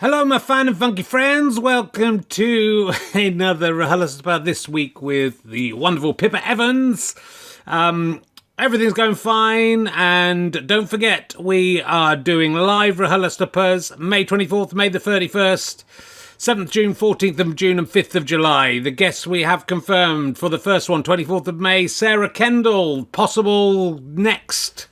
Hello, my fine and funky friends. Welcome to another RHLSTP this week with the wonderful Pippa Evans. Everything's going fine, and don't forget, we are doing live RHLSTPs May 24th, May the 31st, 7th June, 14th of June, and 5th of July. The guests we have confirmed for the first one, 24th of May, Sarah Kendall, possible next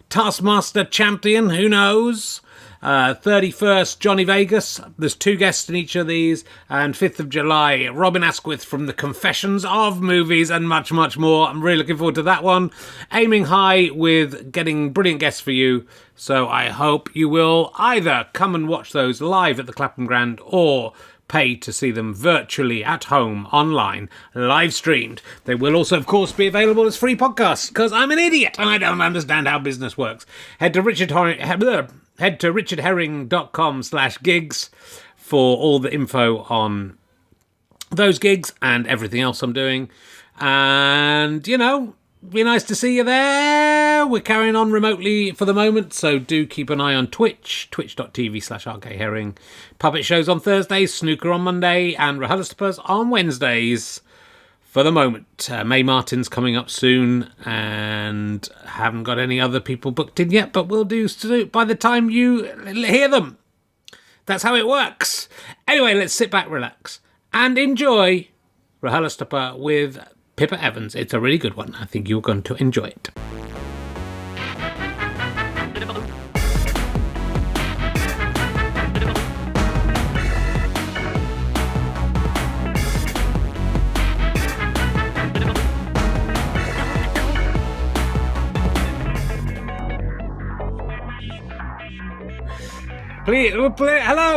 Taskmaster champion, who knows? 31st, Johnny Vegas. There's two guests in each of these. And 5th of July, Robin Asquith from the Confessions of Movies, and much, much more. I'm really looking forward to that one. Aiming high with getting brilliant guests for you. So I hope you will either come and watch those live at the Clapham Grand or pay to see them virtually at home, online, live streamed. They will also, of course, be available as free podcasts, because I'm an idiot and I don't understand how business works. Head to richardherring.com/gigs for all the info on those gigs and everything else I'm doing. And, you know, be nice to see you there. We're carrying on remotely for the moment, so do keep an eye on Twitch, twitch.tv/rkherring. Puppet shows on Thursdays, snooker on Monday, and RHLSTPs on Wednesdays. For the moment, May Martin's coming up soon, and haven't got any other people booked in yet, but we'll do by the time you hear them. That's how it works. Anyway, let's sit back, relax, and enjoy RHLSTP with Pippa Evans. It's a really good one. I think you're going to enjoy it.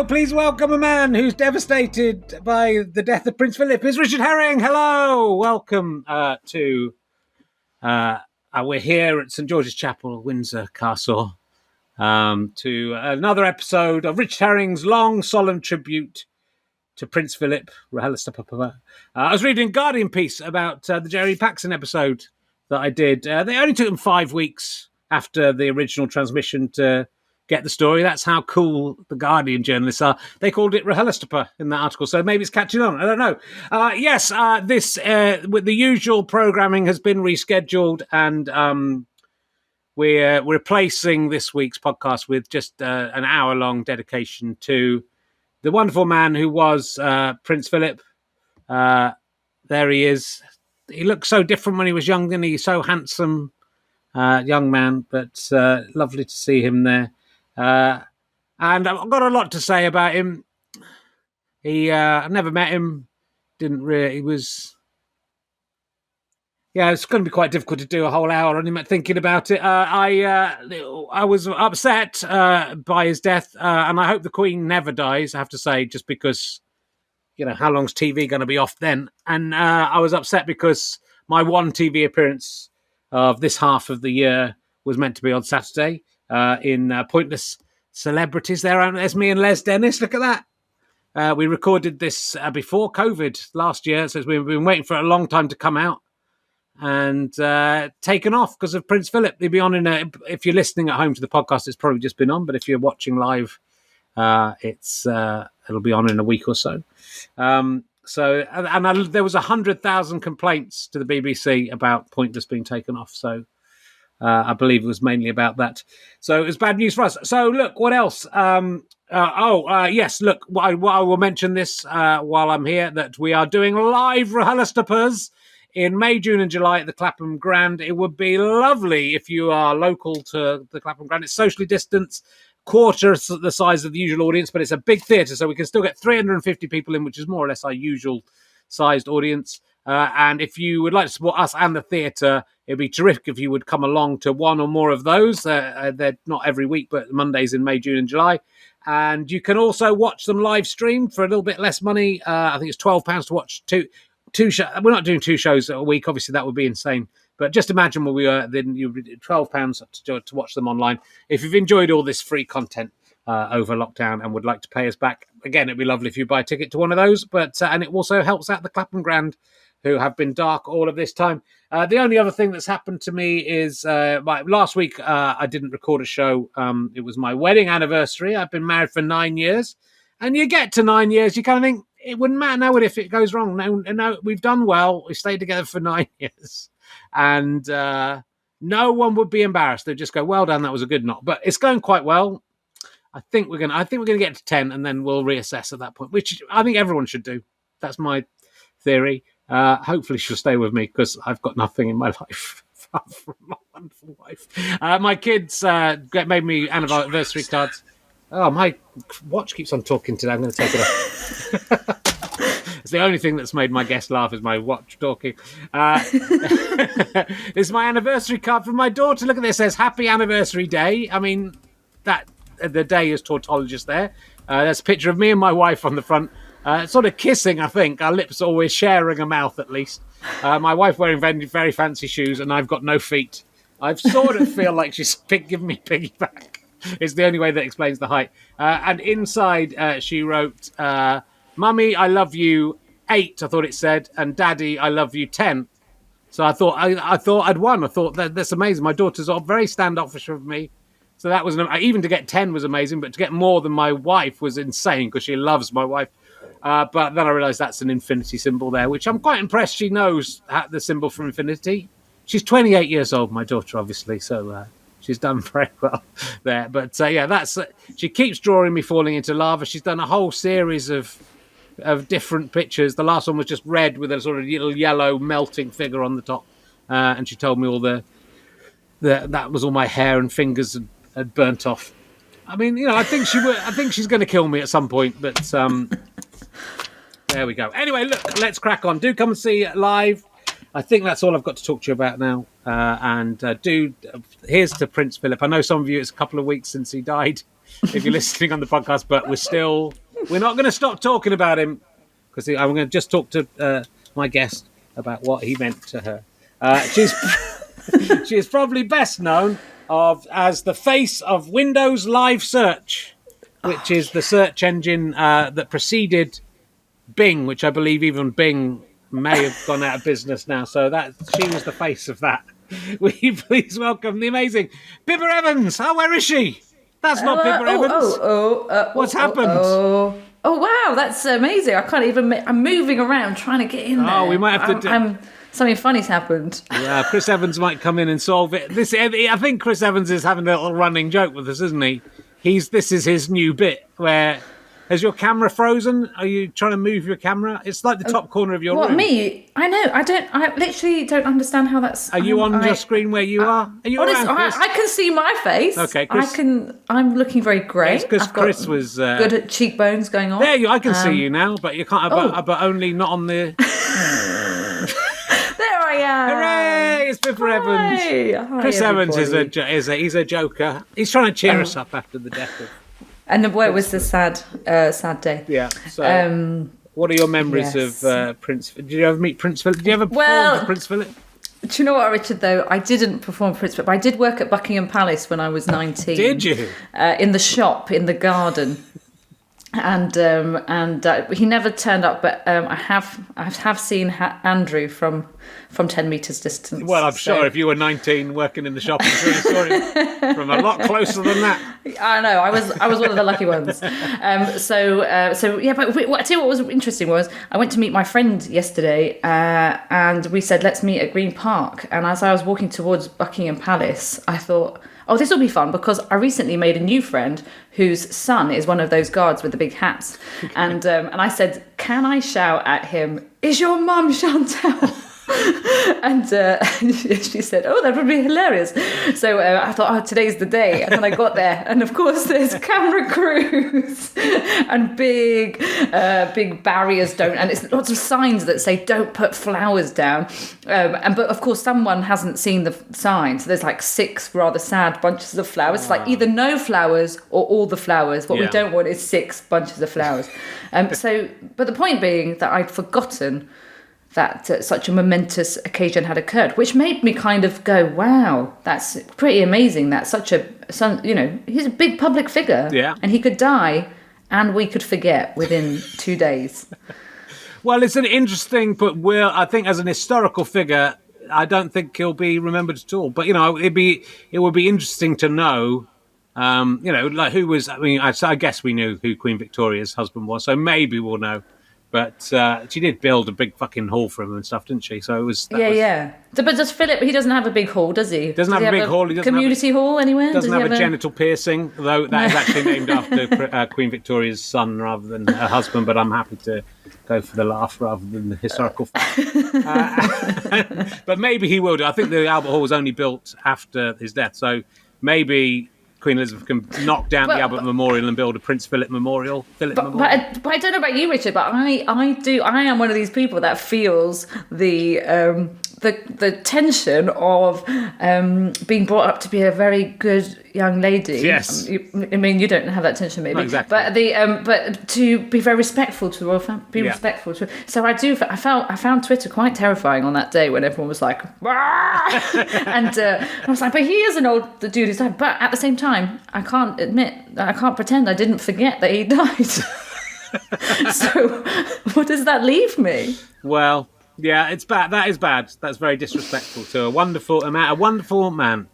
Please welcome a man who's devastated by the death of Prince Philip. It's Richard Herring. Hello, welcome to. We're here at St George's Chapel, Windsor Castle, to another episode of Richard Herring's long, solemn tribute to Prince Philip. I was reading a Guardian piece about the Jeremy Paxson episode that I did. They only took them 5 weeks after the original transmission to get the story. That's how cool the Guardian journalists are. They called it RHLSTP in that article, so maybe it's catching on. I don't know. This with the usual programming has been rescheduled, and we're replacing this week's podcast with just an hour-long dedication to the wonderful man who was Prince Philip. There he is. He looked so different when he was young, and he's so handsome, young man, but lovely to see him there. And I've got a lot to say about him. I never met him. Didn't really. He was. Yeah, it's going to be quite difficult to do a whole hour on him thinking about it. I was upset by his death, and I hope the Queen never dies. I have to say, just because, you know, how long's TV going to be off then? And I was upset because my one TV appearance of this half of the year was meant to be on Saturday. In Pointless Celebrities. There's me and Les Dennis. Look at that. We recorded this before COVID last year, so we've been waiting for a long time to come out, and taken off because of Prince Philip. They'll be on if you're listening at home to the podcast, it's probably just been on, but if you're watching live, it'll be on in a week or so. There was 100,000 complaints to the BBC about Pointless being taken off, so I believe it was mainly about that. So it was bad news for us. So look, what else? Yes, look, I will mention this while I'm here, that we are doing live RHLSTPs in May, June and July at the Clapham Grand. It would be lovely if you are local to the Clapham Grand. It's socially distanced, quarter the size of the usual audience, but it's a big theatre, so we can still get 350 people in, which is more or less our usual sized audience. And if you would like to support us and the theatre, it'd be terrific if you would come along to one or more of those. They're not every week, but Mondays in May, June and July. And you can also watch them live streamed for a little bit less money. I think it's £12 to watch two shows. We're not doing 2 shows a week. Obviously, that would be insane. But just imagine where we were. Then you £12 to watch them online. If you've enjoyed all this free content over lockdown and would like to pay us back, again, it'd be lovely if you buy a ticket to one of those. But and it also helps out the Clapham Grand, who have been dark all of this time. The only other thing that's happened to me is last week I didn't record a show. It was my wedding anniversary. I've been married for 9 years, And you get to 9 years, you kind of think, it wouldn't matter now if it goes wrong. No, we've done well. We stayed together for 9 years. And no one would be embarrassed. They'd just go, well done, that was a good knot. But it's going quite well. I think we're gonna get to 10 and then we'll reassess at that point, which I think everyone should do. That's my theory. Hopefully she'll stay with me because I've got nothing in my life apart from my wonderful wife. My kids made me anniversary cards. Oh, my watch keeps on talking today. I'm going to take it off. It's the only thing that's made my guest laugh is my watch talking. This is my anniversary card from my daughter. Look at this. It says Happy Anniversary Day. I mean, that the day is tautologist there. There's a picture of me and my wife on the front. Sort of kissing, I think. Our lips always sharing a mouth, at least. My wife wearing very, very fancy shoes, and I've got no feet. I sort of feel like she's giving me piggyback. It's the only way that explains the height. And inside, she wrote, Mummy, I love you 8, I thought it said, and Daddy, I love you 10. So I thought I'd won. I thought that's amazing. My daughter's very standoffish with me. So that was even to get 10 was amazing, but to get more than my wife was insane because she loves my wife. But then I realised that's an infinity symbol there, which I'm quite impressed she knows the symbol for infinity. She's 28 years old, my daughter, obviously, so she's done very well there. But she keeps drawing me falling into lava. She's done a whole series of different pictures. The last one was just red with a sort of little yellow melting figure on the top, and she told me all that was all my hair and fingers had burnt off. I mean, I think she's going to kill me at some point, but there we go. Anyway, look, let's crack on. Do come and see it live. I think that's all I've got to talk to you about now. Here's to Prince Philip. I know some of you, it's a couple of weeks since he died, if you're listening on the podcast, but we're not going to stop talking about him because I'm going to just talk to my guest about what he meant to her. She is probably best known as the face of Windows Live Search, which is the search engine that preceded Bing, which I believe even Bing may have gone out of business now. So she was the face of that. Will you please welcome the amazing Pippa Evans? Oh, where is she? That's not Pippa Evans. What's happened? Oh, wow, that's amazing. I can't even... I'm moving around trying to get in there. Oh, we might have to... Something funny's happened. Yeah, Chris Evans might come in and solve it. I think Chris Evans is having a little running joke with us, isn't he? This is his new bit where... Has your camera frozen? Are you trying to move your camera? It's like the top corner of your room. What, me? I know. I literally don't understand how that's... Are you on your screen where you are? Are you honest, around, Chris? I can see my face. Okay, Chris. I'm looking very great. Because Chris was... good cheekbones going on. There you I can see you now, but you can't... But only not on the... There I am. Hooray! It's Pippa Evans. Hi, Chris Evans everybody. he's a joker. He's trying to cheer us up after the death of... And it was the sad day. Yeah. So, what are your memories of Prince? Did you ever meet Prince Philip? Did you ever perform for Prince Philip? Do you know what, Richard? Though I didn't perform for Prince Philip, but I did work at Buckingham Palace when I was 19. Did you? In the shop in the garden, and he never turned up. But I have seen Andrew from 10 meters distance. Well, I'm sure if you were 19 working in the shop, I'm sure you saw him from a lot closer than that. I know. I was one of the lucky ones. So yeah. But I tell you what was interesting was I went to meet my friend yesterday, and we said let's meet at Green Park. And as I was walking towards Buckingham Palace, I thought, oh, this will be fun because I recently made a new friend whose son is one of those guards with the big hats, and I said, can I shout at him, "Is your mum Chantal?" And she said, oh, that would be hilarious. So I thought, oh, today's the day. And then I got there. And of course, there's camera crews and big barriers and it's lots of signs that say, don't put flowers down. But of course, someone hasn't seen the sign. So there's like 6 rather sad bunches of flowers. It's like either no flowers or all the flowers. What we don't want is 6 bunches of flowers. But the point being that I'd forgotten that such a momentous occasion had occurred, which made me kind of go, wow, that's pretty amazing that he's a big public figure, and he could die and we could forget within 2 days. Well, it's an interesting, but I think as an historical figure, I don't think he'll be remembered at all. But, it would be interesting to know Like who was? I mean, I guess we knew who Queen Victoria's husband was, so maybe we'll know. But she did build a big fucking hall for him and stuff, didn't she? So it was. Yeah. But does Philip? He doesn't have a big hall, does he? Doesn't have a big hall. He doesn't community hall anywhere. Doesn't have a genital piercing, though that is actually named after Queen Victoria's son rather than her husband. But I'm happy to go for the laugh rather than the historical fact. But maybe he will do. I think the Albert Hall was only built after his death, so maybe Queen Elizabeth can knock down the Albert Memorial and build a Prince Philip Memorial. But I don't know about you, Richard, but I do. I am one of these people that feels the tension of being brought up to be a very good young lady. Yes. I mean, you don't have that tension, maybe. Not exactly. But to be very respectful to the royal family, respectful to. So I found Twitter quite terrifying on that day when everyone was like, and I was like, but he is an old dude who's died. But at the same time, I can't pretend I didn't forget that he died. So what does that leave me? Well. Yeah, it's bad. That is bad. That's very disrespectful to a wonderful man.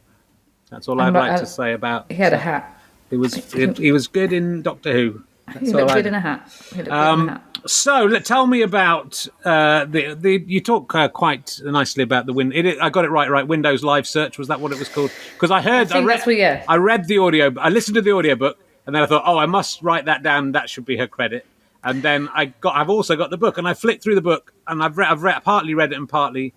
That's all I'd like to say about. He had a hat. He was good in Doctor Who. He looked good in a hat. So tell me about you talk quite nicely about the I got it right. Windows Live Search, was that what it was called? Because I read the audio. I listened to the audiobook, and then I thought, I must write that down. That should be her credit. And then I've also got the book, and I flicked through the book, and I've partly read it and partly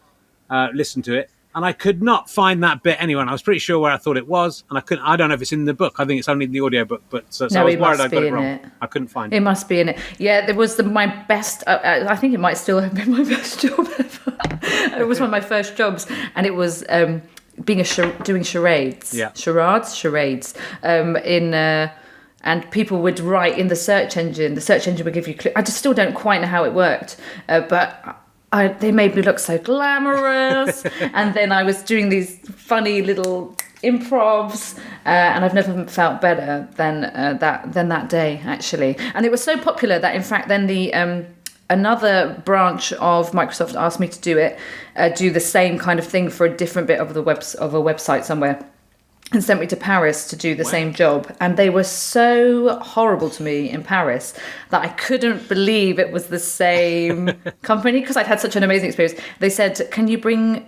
listened to it, and I could not find that bit anywhere. And I was pretty sure where I thought it was, and I don't know if it's in the book. I think it's only in the audiobook, but so I was worried I got it wrong. I couldn't find it. It must be in it. Yeah, it was my best. I think it might still have been my best job ever. It was one of my first jobs, and it was doing charades. Yeah. Charades. And people would write in the search engine. The search engine would give you. I just still don't quite know how it worked, but they made me look so glamorous. And then I was doing these funny little improvs, and I've never felt better than that day, actually. And it was so popular that, in fact, then the another branch of Microsoft asked me to do the same kind of thing for a different bit of a website somewhere. And sent me to Paris to do the same job. And they were so horrible to me in Paris that I couldn't believe it was the same company, because I'd had such an amazing experience. They said, can you bring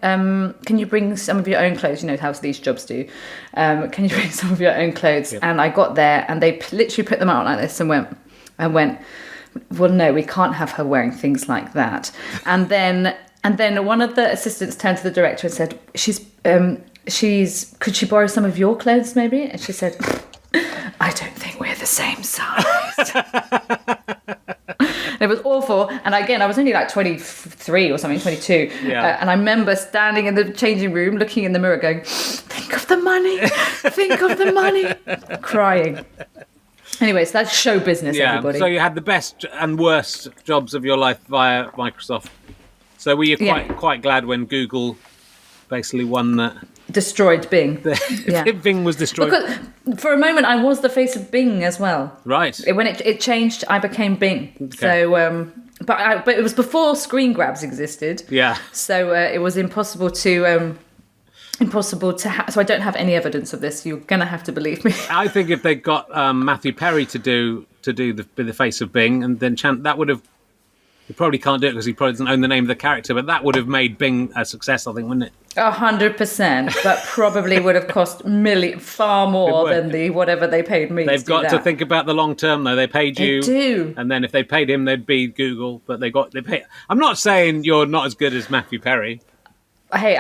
some of your own clothes? You know how these jobs do. Can you bring some of your own clothes? Yep. And I got there, and they literally put them out like this and went, well, no, we can't have her wearing things like that. And then one of the assistants turned to the director and said, could she borrow some of your clothes maybe? And she said, I don't think we're the same size. It was awful. And again, I was only like 23 or something, 22. Yeah. And I remember standing in the changing room, looking in the mirror going, think of the money, crying. Anyway, so that's show business, everybody. So you had the best and worst jobs of your life via Microsoft. So were you quite glad when Google basically won that? Destroyed Bing. Bing was destroyed. Because for a moment, I was the face of Bing as well. Right. When it changed, I became Bing. Okay. So, but it was before screen grabs existed. Yeah. So it was impossible to. So I don't have any evidence of this. You're gonna have to believe me. I think if they got Matthew Perry to do the face of Bing, and then that would have. He probably can't do it because he probably doesn't own the name of the character, but that would have made Bing a success, I think, wouldn't it? 100%, but probably would have cost far more than whatever they paid me. They've got to think about the long term, though. They paid you, they do, and then if they paid him, they'd be Google. But they pay. I'm not saying you're not as good as Matthew Perry. Hey,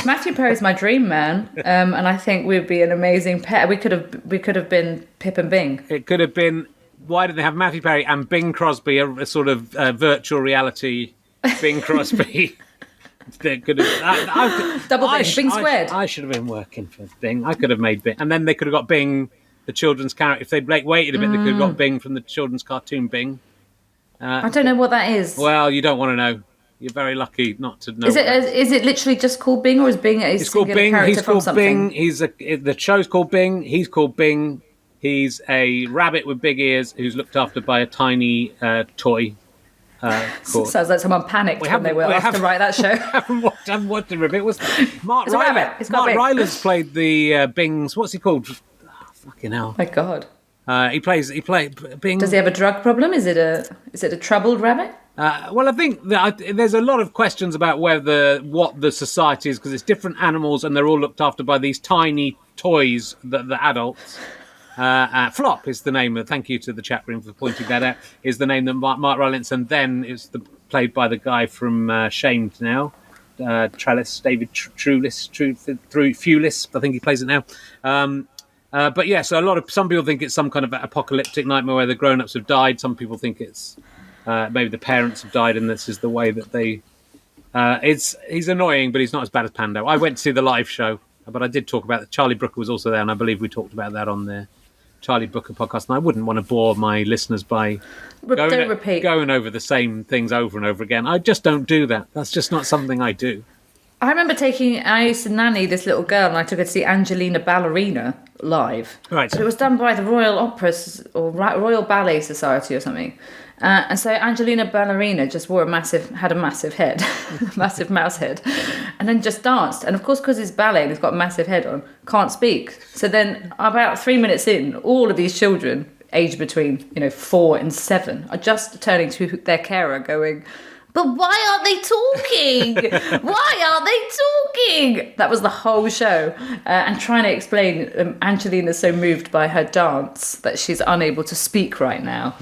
Matthew Perry's my dream man, and I think we'd be an amazing pair. We could have been Pip and Bing. It could have been. Why did they have Matthew Perry and Bing Crosby, a sort of virtual reality Bing Crosby? They could have double Bing squared. I should have been working for Bing. I could have made Bing, and then they could have got Bing, the children's character. If they'd waited a bit, they could have got Bing from the children's cartoon Bing. I don't know what that is. Well, you don't want to know. You're very lucky not to know. Is it literally just called Bing, or is Bing a called Bing? He's called something? Bing. The show's called Bing. He's called Bing. He's a rabbit with big ears who's looked after by a tiny toy. Sounds like someone panicked when they were asked to write that show. I haven't watched the rabbit. Mark Ryler's played the Bing's. What's he called? Fucking hell. My God. He played being. Does he have a drug problem? Is it a troubled rabbit? Well, I think that there's a lot of questions about what the society is, because it's different animals and they're all looked after by these tiny toys that the adults. Flop is the name. Thank you to the chat room for pointing that out. Is the name that Mark Rylance, and then is played by the guy from Shamed now, Trellis, David Thewlis. I think he plays it now. But yeah, so some people think it's some kind of apocalyptic nightmare where the grown-ups have died. Some people think it's maybe the parents have died, and this is the way that they. He's annoying, but he's not as bad as Pando. I went to see the live show, but I did talk about it. Charlie Brooker was also there, and I believe we talked about that on the Charlie Brooker podcast. And I wouldn't want to bore my listeners by going over the same things over and over again. I just don't do that. That's just not something I do. I used to nanny this little girl, and I took her to see Angelina Ballerina live. Right. So it was done by the Royal Opera or Royal Ballet Society or something. And so Angelina Ballerina just had a massive head, massive mouse head, and then just danced. And of course, because it's ballet and it's got a massive head on, can't speak. So then about 3 minutes in, all of these children, aged between 4 and 7, are just turning to their carer going, "But why aren't they talking? Why aren't they talking?" That was the whole show. And trying to explain Angelina's so moved by her dance that she's unable to speak right now.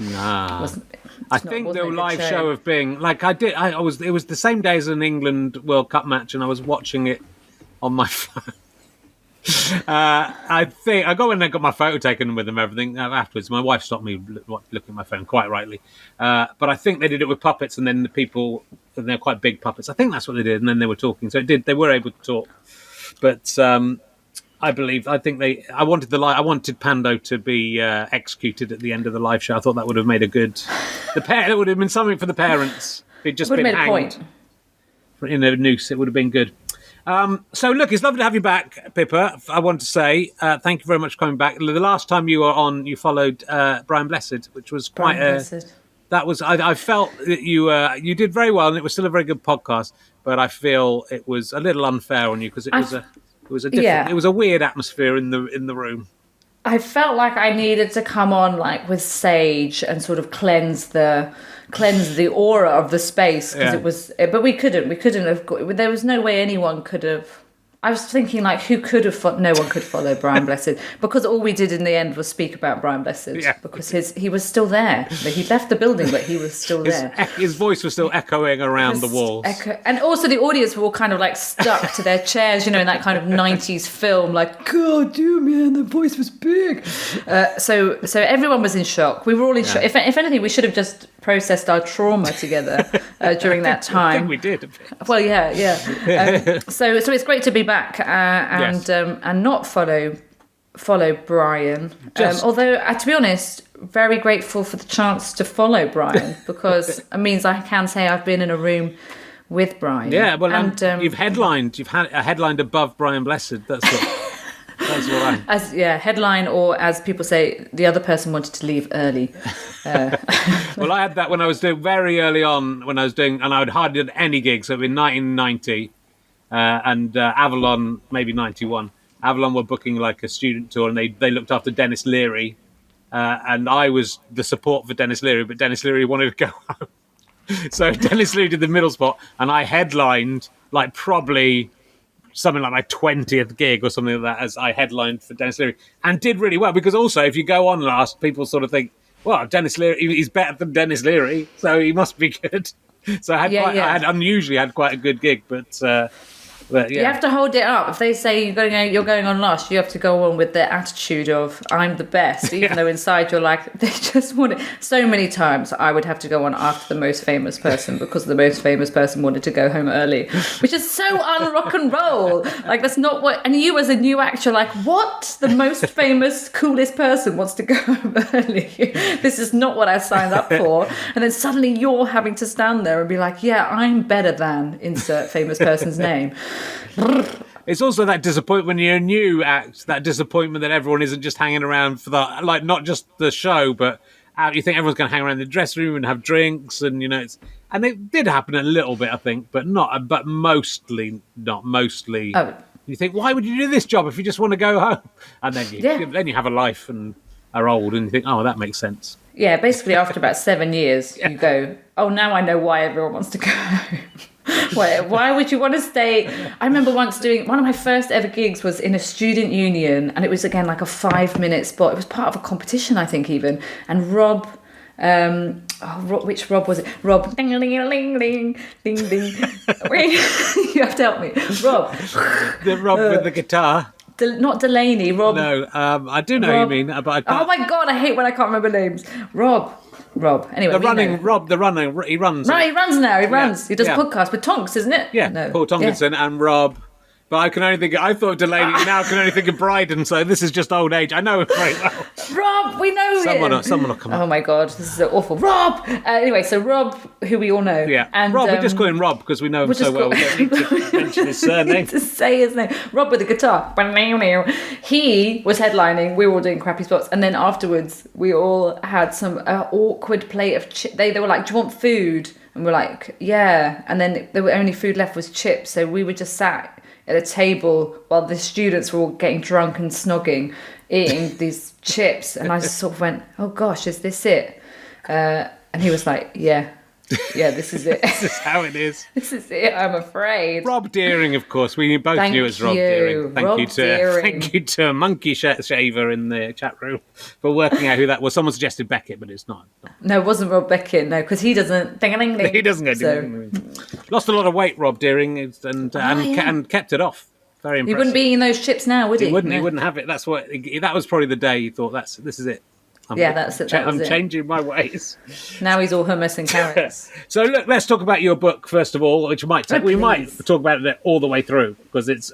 I think the live show of being like it was the same day as an England World Cup match, and I was watching it on my phone. I think I got in there, got my photo taken with them, everything afterwards. My wife stopped me looking at my phone, quite rightly. But I think they did it with puppets, and then the people, and they're quite big puppets. I think that's what they did, and then they were talking. So they were able to talk. But I wanted Pando to be executed at the end of the live show. I thought that would have made that would have been something for the parents. It'd just been hanged in a noose. It would have been good. So look, it's lovely to have you back, Pippa. I want to say thank you very much for coming back. The last time you were on, you followed Brian Blessed, which was quite that was I felt that you did very well, and it was still a very good podcast. But I feel it was a little unfair on you because it was a different, it was a weird atmosphere in the room. I felt like I needed to come on like with sage and sort of cleanse the aura of the space, because but we couldn't have there was no way anyone could have. I was thinking, like, who could have no one could follow Brian Blessed, because all we did in the end was speak about Brian Blessed, because he was still there. He left the building, but he was still there. His voice was still echoing around the walls. And also the audience were all kind of like stuck to their chairs, in that kind of 90s film, like, God damn, man, the voice was big. So everyone was in shock. We were all in shock. If anything, we should have just processed our trauma together during that time. I think we did. Well, yeah. So it's great to be back and not follow Brian. Although, to be honest, very grateful for the chance to follow Brian, because it means I can say I've been in a room with Brian. Yeah, well, and you've headlined. You've had a headlined above Brian Blessed. That's what. That's what headline, or as people say, the other person wanted to leave early. Well, I had that when I was doing very early on, and I would hardly done any gigs. So in 1990, and Avalon, maybe 91. Avalon were booking like a student tour, and they looked after Dennis Leary, and I was the support for Dennis Leary, but Dennis Leary wanted to go home. So Dennis Leary did the middle spot, and I headlined like probably something like my 20th gig or something like that, as I headlined for Dennis Leary, and did really well, because also if you go on last, people sort of think, well, Dennis Leary, he's better than Dennis Leary, so he must be good. So I had unusually had quite a good gig, but you have to hold it up. If they say you're going on last, you have to go on with the attitude of I'm the best, even though inside you're like, they just want it. So many times I would have to go on after the most famous person, because the most famous person wanted to go home early, which is so un-rock and roll. Like, that's not what. And you as a new actor, like, what? The most famous, coolest person wants to go home early. This is not what I signed up for. And then suddenly you're having to stand there and be like, yeah, I'm better than insert famous person's name. It's also that disappointment when you're a new act, that disappointment that everyone isn't just hanging around for that, like, not just the show, but you think everyone's going to hang around the dressing room and have drinks, and and it did happen a little bit, I think, but mostly not. Mostly, You think, why would you do this job if you just want to go home? And then you have a life and are old, and you think, oh, that makes sense. Yeah, basically after about 7 years, you go, oh, now I know why everyone wants to go home. Why would you want to stay? I remember once doing one of my first ever gigs was in a student union, and it was again like a 5-minute spot. It was part of a competition, I think, even. And Rob, which Rob was it? Rob, ding ding ding ding ding ding. Wait, you have to help me. Rob. The Rob with the guitar. Not Delaney. Rob. No, I do know Rob, who you mean, but I can't. Oh my God, I hate when I can't remember names. Rob. Anyway, Rob, he runs. Right, he runs now. He runs. Yeah. He does a podcast with Tonks, isn't it? Yeah, no. Paul Tonkinson and Rob. But I can only think. I thought Delaney. Now I can only think of Bryden. So this is just old age. I know him very well. Rob, we know him. Someone will come up. Oh my God, this is so awful. Rob. Anyway, so Rob, who we all know. Yeah. And Rob. We just call him Rob because we know him so well. We don't need to mention his surname. To say his name. Rob with the guitar. He was headlining. We were all doing crappy spots, and then afterwards, we all had some awkward plate of chips. They were like, "Do you want food?" And we're like, "Yeah." And then the only food left was chips, so we were just sat at a table while the students were all getting drunk and snogging, eating these chips. And I just sort of went, oh gosh, is this it? And he was like, yeah, this is it. This is how it is. This is it, I'm afraid. Rob Deering, of course. We both knew it was Rob Deering. Thank you to Monkey Shaver in the chat room for working out who that was. Someone suggested Beckett, but it's not. No, it wasn't Rob Beckett, no, because he doesn't... He doesn't go ding. Lost a lot of weight, Rob Deering, and kept it off. Very impressive. He wouldn't be eating those chips now, would he? He wouldn't have it. That was probably the day he thought, this is it. That's it. I'm changing my ways. Now he's all hummus and carrots. So look, let's talk about your book first of all, which might take. We might talk about it all the way through because it's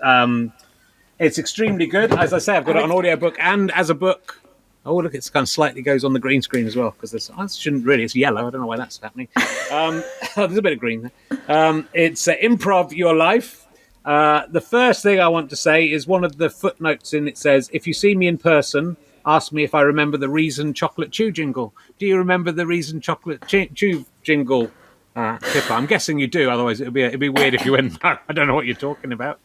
extremely good. As I say, I've got it on audiobook and as a book. Oh, look, it's kind of slightly goes on the green screen as well because it shouldn't really. It's yellow. I don't know why that's happening. There's a bit of green there. It's Improv Your Life. The first thing I want to say is one of the footnotes in it says, "If you see me in person, ask me if I remember the Reason Chocolate Chew jingle." Do you remember the Reason Chocolate Chew jingle, Pippa? I'm guessing you do. Otherwise, it'd be weird if you went, I don't know what you're talking about.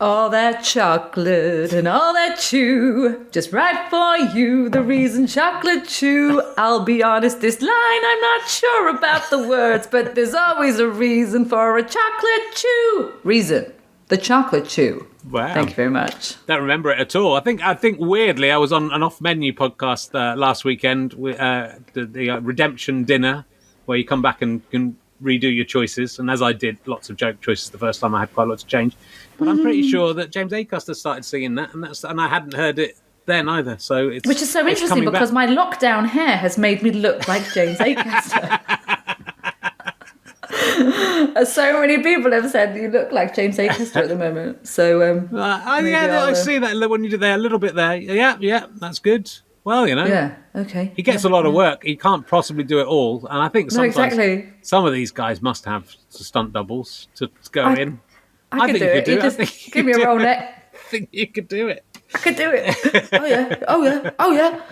All that chocolate and all that chew, just right for you, the Reason Chocolate Chew. I'll be honest, this line, I'm not sure about the words, but there's always a reason for a chocolate chew. Reason, the chocolate chew. Wow. Thank you very much. Don't remember it at all. I think weirdly, I was on an off-menu podcast last weekend with the Redemption Dinner, where you come back and can redo your choices. And as I did, lots of joke choices the first time, I had quite a lot to change. But I'm pretty sure that James Acaster started singing that, and I hadn't heard it then either. So which is so interesting because my lockdown hair has made me look like James Acaster. So many people have said you look like James Acaster at the moment. So I see that when you do there a little bit there. Yeah, that's good. Well, yeah, okay. He gets a lot of work. He can't possibly do it all, and I think sometimes some of these guys must have stunt doubles to go in. I think you could do it. Just give me a roll neck. I think you could do it. I could do it. Oh yeah.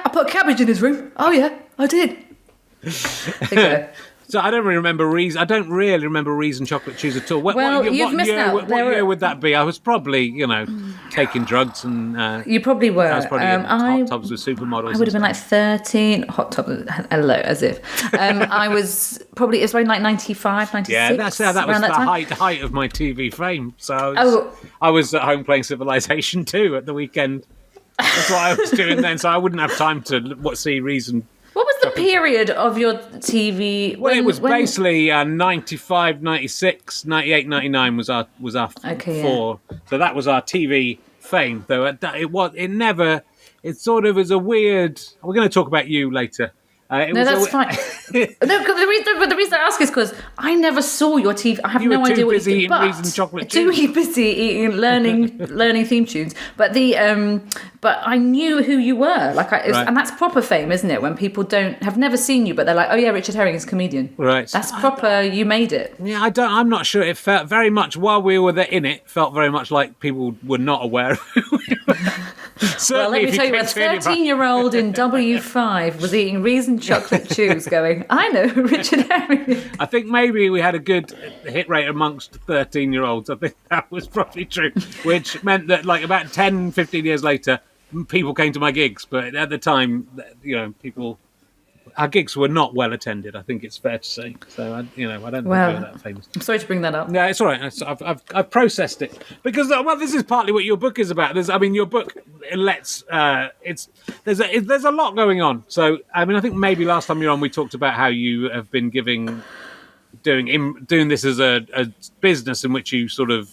I put cabbage in his room. Oh yeah, I did. I think so. So I don't really remember Reason. I don't really remember Reason Chocolate Chews at all. You've missed out. What year would that be? I was probably, taking drugs and. You probably were. I was probably in hot tubs with supermodels. I would have been like 13. Hot tubs. Hello, as if. I was probably. It was like 95, 96. Yeah, that was the height of my TV fame. So I was at home playing Civilization 2 at the weekend. That's what I was doing then. So I wouldn't have time to see Reason. What was the period of your TV? Well, it was basically 95, 96, 98, 99 was our four. Yeah. So that was our TV fame, though. It sort of is a weird... We're going to talk about you later. That's fine. The reason I ask is because I never saw your TV. I have no idea what you did. Too busy eating, learning theme tunes. But I knew who you were. And that's proper fame, isn't it? When people have never seen you, but they're like, oh yeah, Richard Herring is a comedian. Right. That's proper. You made it. Yeah, I'm not sure. It felt very much while we were there in it. Felt very much like people were not aware of who we were. Well, Certainly, let me if you tell you, a came to any of our- 13-year-old in W5 was eating Reason chocolate chews going, I know who Richard Herring is. I think maybe we had a good hit rate amongst 13-year-olds. I think that was probably true, which meant that like about 10, 15 years later, people came to my gigs. But at the time, our gigs were not well attended. I think it's fair to say. So I don't think we were Well, that famous. I'm sorry to bring that up. No, it's all right. I've processed it because this is partly what your book is about. Your book lets there's a lot going on. So I think maybe last time you were on, we talked about how you have been doing this as a business in which you sort of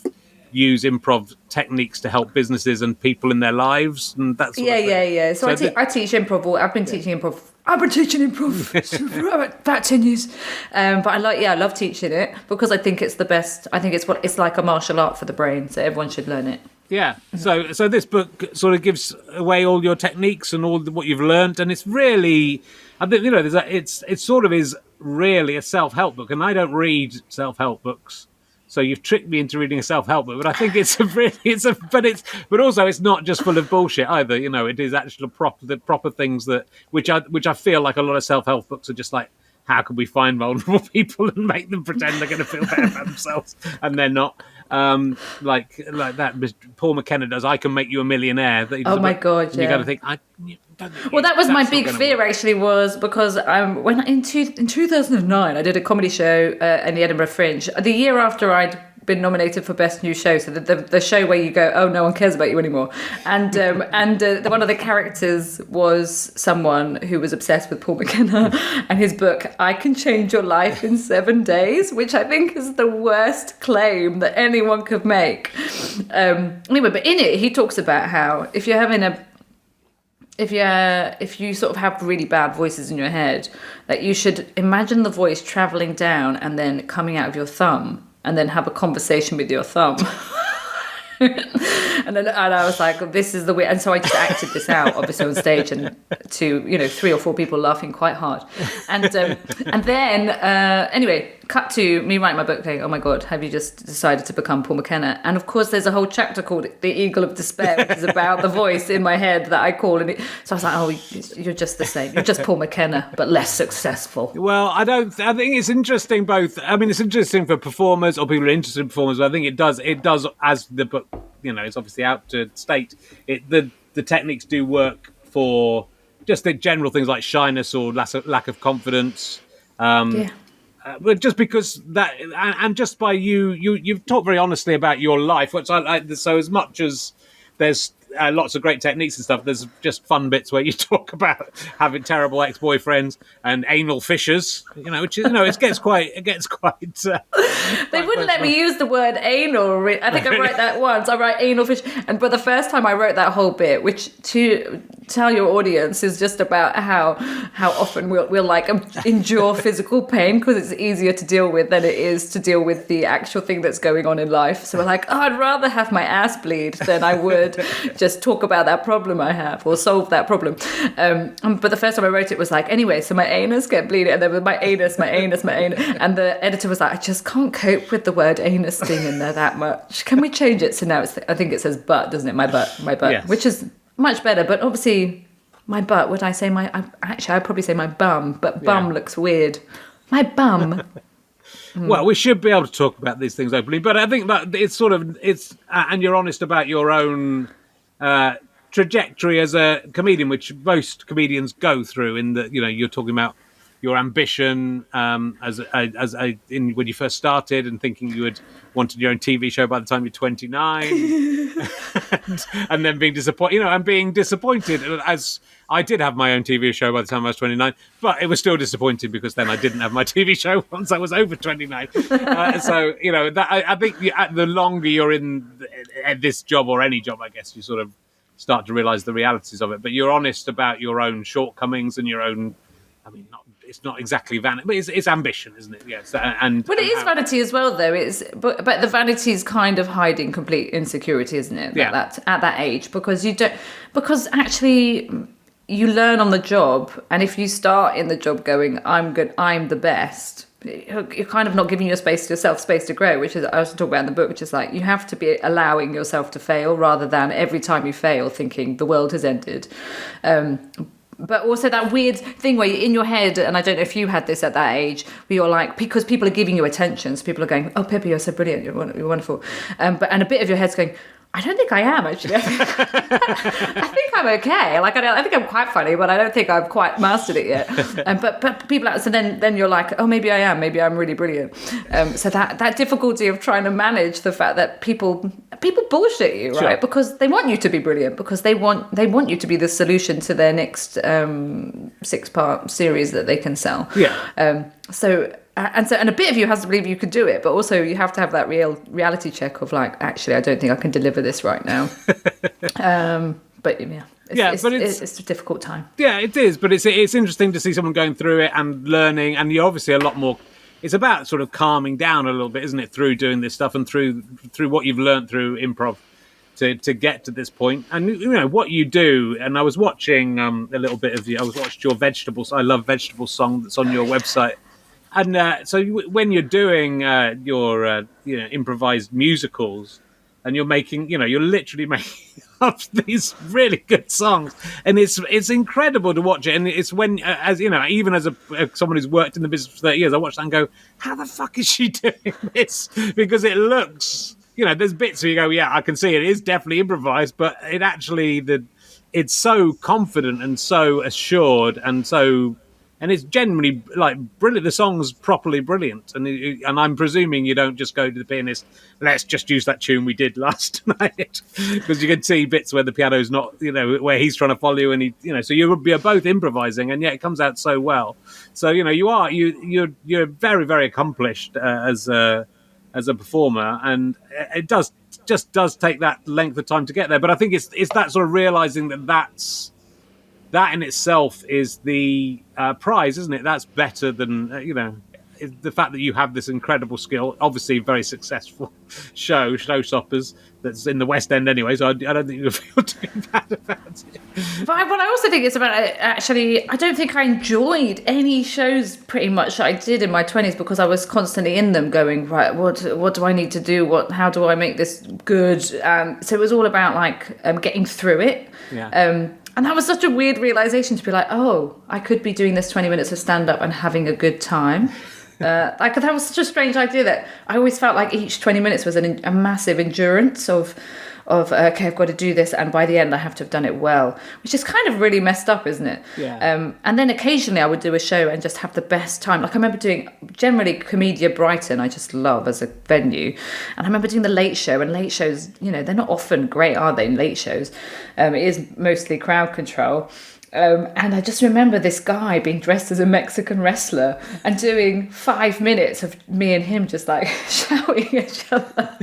use improv techniques to help businesses and people in their lives and that sort of thing. Yeah. So I teach improv. I've been teaching improv. I've been teaching improv for about 10 years. But I love teaching it because I think it's the best. I think it's like a martial art for the brain. So everyone should learn it. Yeah. So this book sort of gives away all your techniques and what you've learned, and it's really, I think it sort of is really a self-help book, and I don't read self-help books. So you've tricked me into reading a self-help book, but I think but also it's not just full of bullshit either. It is actually the proper things which I feel like a lot of self-help books are just like, how can we find vulnerable people and make them pretend they're going to feel better about themselves and they're not. Like that Paul McKenna does. I Can Make You a Millionaire. Oh my God! Yeah. You got to think. Well, that was my big fear. Actually, was because when in 2009 I did a comedy show in the Edinburgh Fringe. The year after I'd been nominated for Best New Show, so the show where you go, oh, no one cares about you anymore. And one of the characters was someone who was obsessed with Paul McKenna and his book, I Can Change Your Life in 7 Days, which I think is the worst claim that anyone could make. Anyway, but in it, he talks about how if you sort of have really bad voices in your head, that you should imagine the voice traveling down and then coming out of your thumb, and then have a conversation with your thumb. and I was like, this is the way. And so I just acted this out, obviously on stage, and to 3 or 4 people laughing quite hard. And then anyway, cut to me writing my book, going, oh my God, have you just decided to become Paul McKenna? And of course, there's a whole chapter called The Eagle of Despair, which is about the voice in my head that I call. So I was like, oh, you're just the same. You're just Paul McKenna, but less successful. Well, I think it's interesting both. It's interesting for performers or people who are interested in performers, but I think it does, as the book, it's obviously out to state, the techniques do work for just the general things like shyness or lack of confidence. But just because that, and just by you've talked very honestly about your life, which I like. So as much as there's lots of great techniques and stuff, there's just fun bits where you talk about having terrible ex-boyfriends and anal fissures. Which is it gets quite. They wouldn't let me use the word anal. I think I wrote that once. I write anal fish, but the first time I wrote that whole bit, which to tell your audience is just about how often we'll like endure physical pain because it's easier to deal with than it is to deal with the actual thing that's going on in life. So we're like, oh, I'd rather have my ass bleed than I would just talk about that problem I have or solve that problem. But the first time I wrote it was like, anyway, so my anus get bleeding, and then with my anus, and the editor was like, I just can't cope with the word anus being in there that much. Can we change it? So now I think it says butt, doesn't it? My butt, yes. Which is much better, but obviously my butt, would I say I'd probably say my bum, but bum looks weird. My bum. Well, we should be able to talk about these things openly, but I think that it's and you're honest about your own trajectory as a comedian, which most comedians go through. In that, you're talking about your ambition when you first started, and thinking you had wanted your own TV show by the time you're 29, and then being disappointed. And being disappointed, as I did have my own TV show by the time I was 29, but it was still disappointing because then I didn't have my TV show once I was over 29. So I think the longer you're in this job or any job, I guess you sort of start to realise the realities of it. But you're honest about your own shortcomings and your own. It's not exactly vanity, but it's ambition, isn't it? Yes, but it is vanity as well, though. But the vanity is kind of hiding complete insecurity, isn't it? At that age, because actually you learn on the job, and if you start in the job going, I'm good, I'm the best, you're kind of not giving yourself space to grow, which is I was talking about in the book, which is like you have to be allowing yourself to fail rather than every time you fail thinking the world has ended. But also that weird thing where you're in your head, and I don't know if you had this at that age, where you're like, because people are giving you attention, so people are going, oh, Pippi, you're so brilliant, you're wonderful. And a bit of your head's going, I don't think I am, actually. I think I'm okay. Like, I think I'm quite funny, but I don't think I've quite mastered it yet. But people, so then you're like, oh, maybe I am. Maybe I'm really brilliant. So that difficulty of trying to manage the fact that people bullshit you, right? Sure. Because they want you to be brilliant, because they want you to be the solution to their next 6-part series that they can sell. Yeah. And a bit of you has to believe you could do it, but also you have to have that reality check of like, actually, I don't think I can deliver this right now. But yeah, it's a difficult time. Yeah, it is. But it's interesting to see someone going through it and learning, and you're obviously a lot more. It's about sort of calming down a little bit, isn't it, through doing this stuff and through what you've learned through improv to get to this point. And you know what you do. And I was watching a little bit of you. I was watching your vegetables. I love vegetables song that's on your website. And so when you're doing your improvised musicals, and you're literally making up these really good songs, and it's incredible to watch it. And it's when, as you know, even as someone who's worked in the business for 30 years, I watch that and go, how the fuck is she doing this? Because it looks, there's bits where you go, yeah, I can see it is definitely improvised, but it actually it's so confident and so assured and it's genuinely like brilliant. The song's properly brilliant, and I'm presuming you don't just go to the pianist. Let's just use that tune we did last night, because you can see bits where the piano's not, where he's trying to follow you, and so you're both improvising, and yet it comes out so well. So you're very, very accomplished as a performer, and it does take that length of time to get there. But I think it's that sort of realizing that in itself is the prize, isn't it? That's better than, the fact that you have this incredible skill, obviously very successful Showstoppers, that's in the West End anyway, so I don't think you feel too bad about it. But what I also think is about, actually, I don't think I enjoyed any shows pretty much that I did in my 20s, because I was constantly in them going, right, what do I need to do? How do I make this good? So it was all about like getting through it. Yeah. And that was such a weird realization, to be like, oh, I could be doing this 20 minutes of stand-up and having a good time. That was such a strange idea, that I always felt like each 20 minutes was a massive endurance of okay, I've got to do this, and by the end I have to have done it well, which is kind of really messed up, isn't it? Yeah. And then occasionally I would do a show and just have the best time. Like I remember doing generally Comedia Brighton, I just love as a venue, and I remember doing the Late Show, and late shows, they're not often great, are they? Late shows, it is mostly crowd control. And I just remember this guy being dressed as a Mexican wrestler and doing 5 minutes of me and him just like shouting at each other,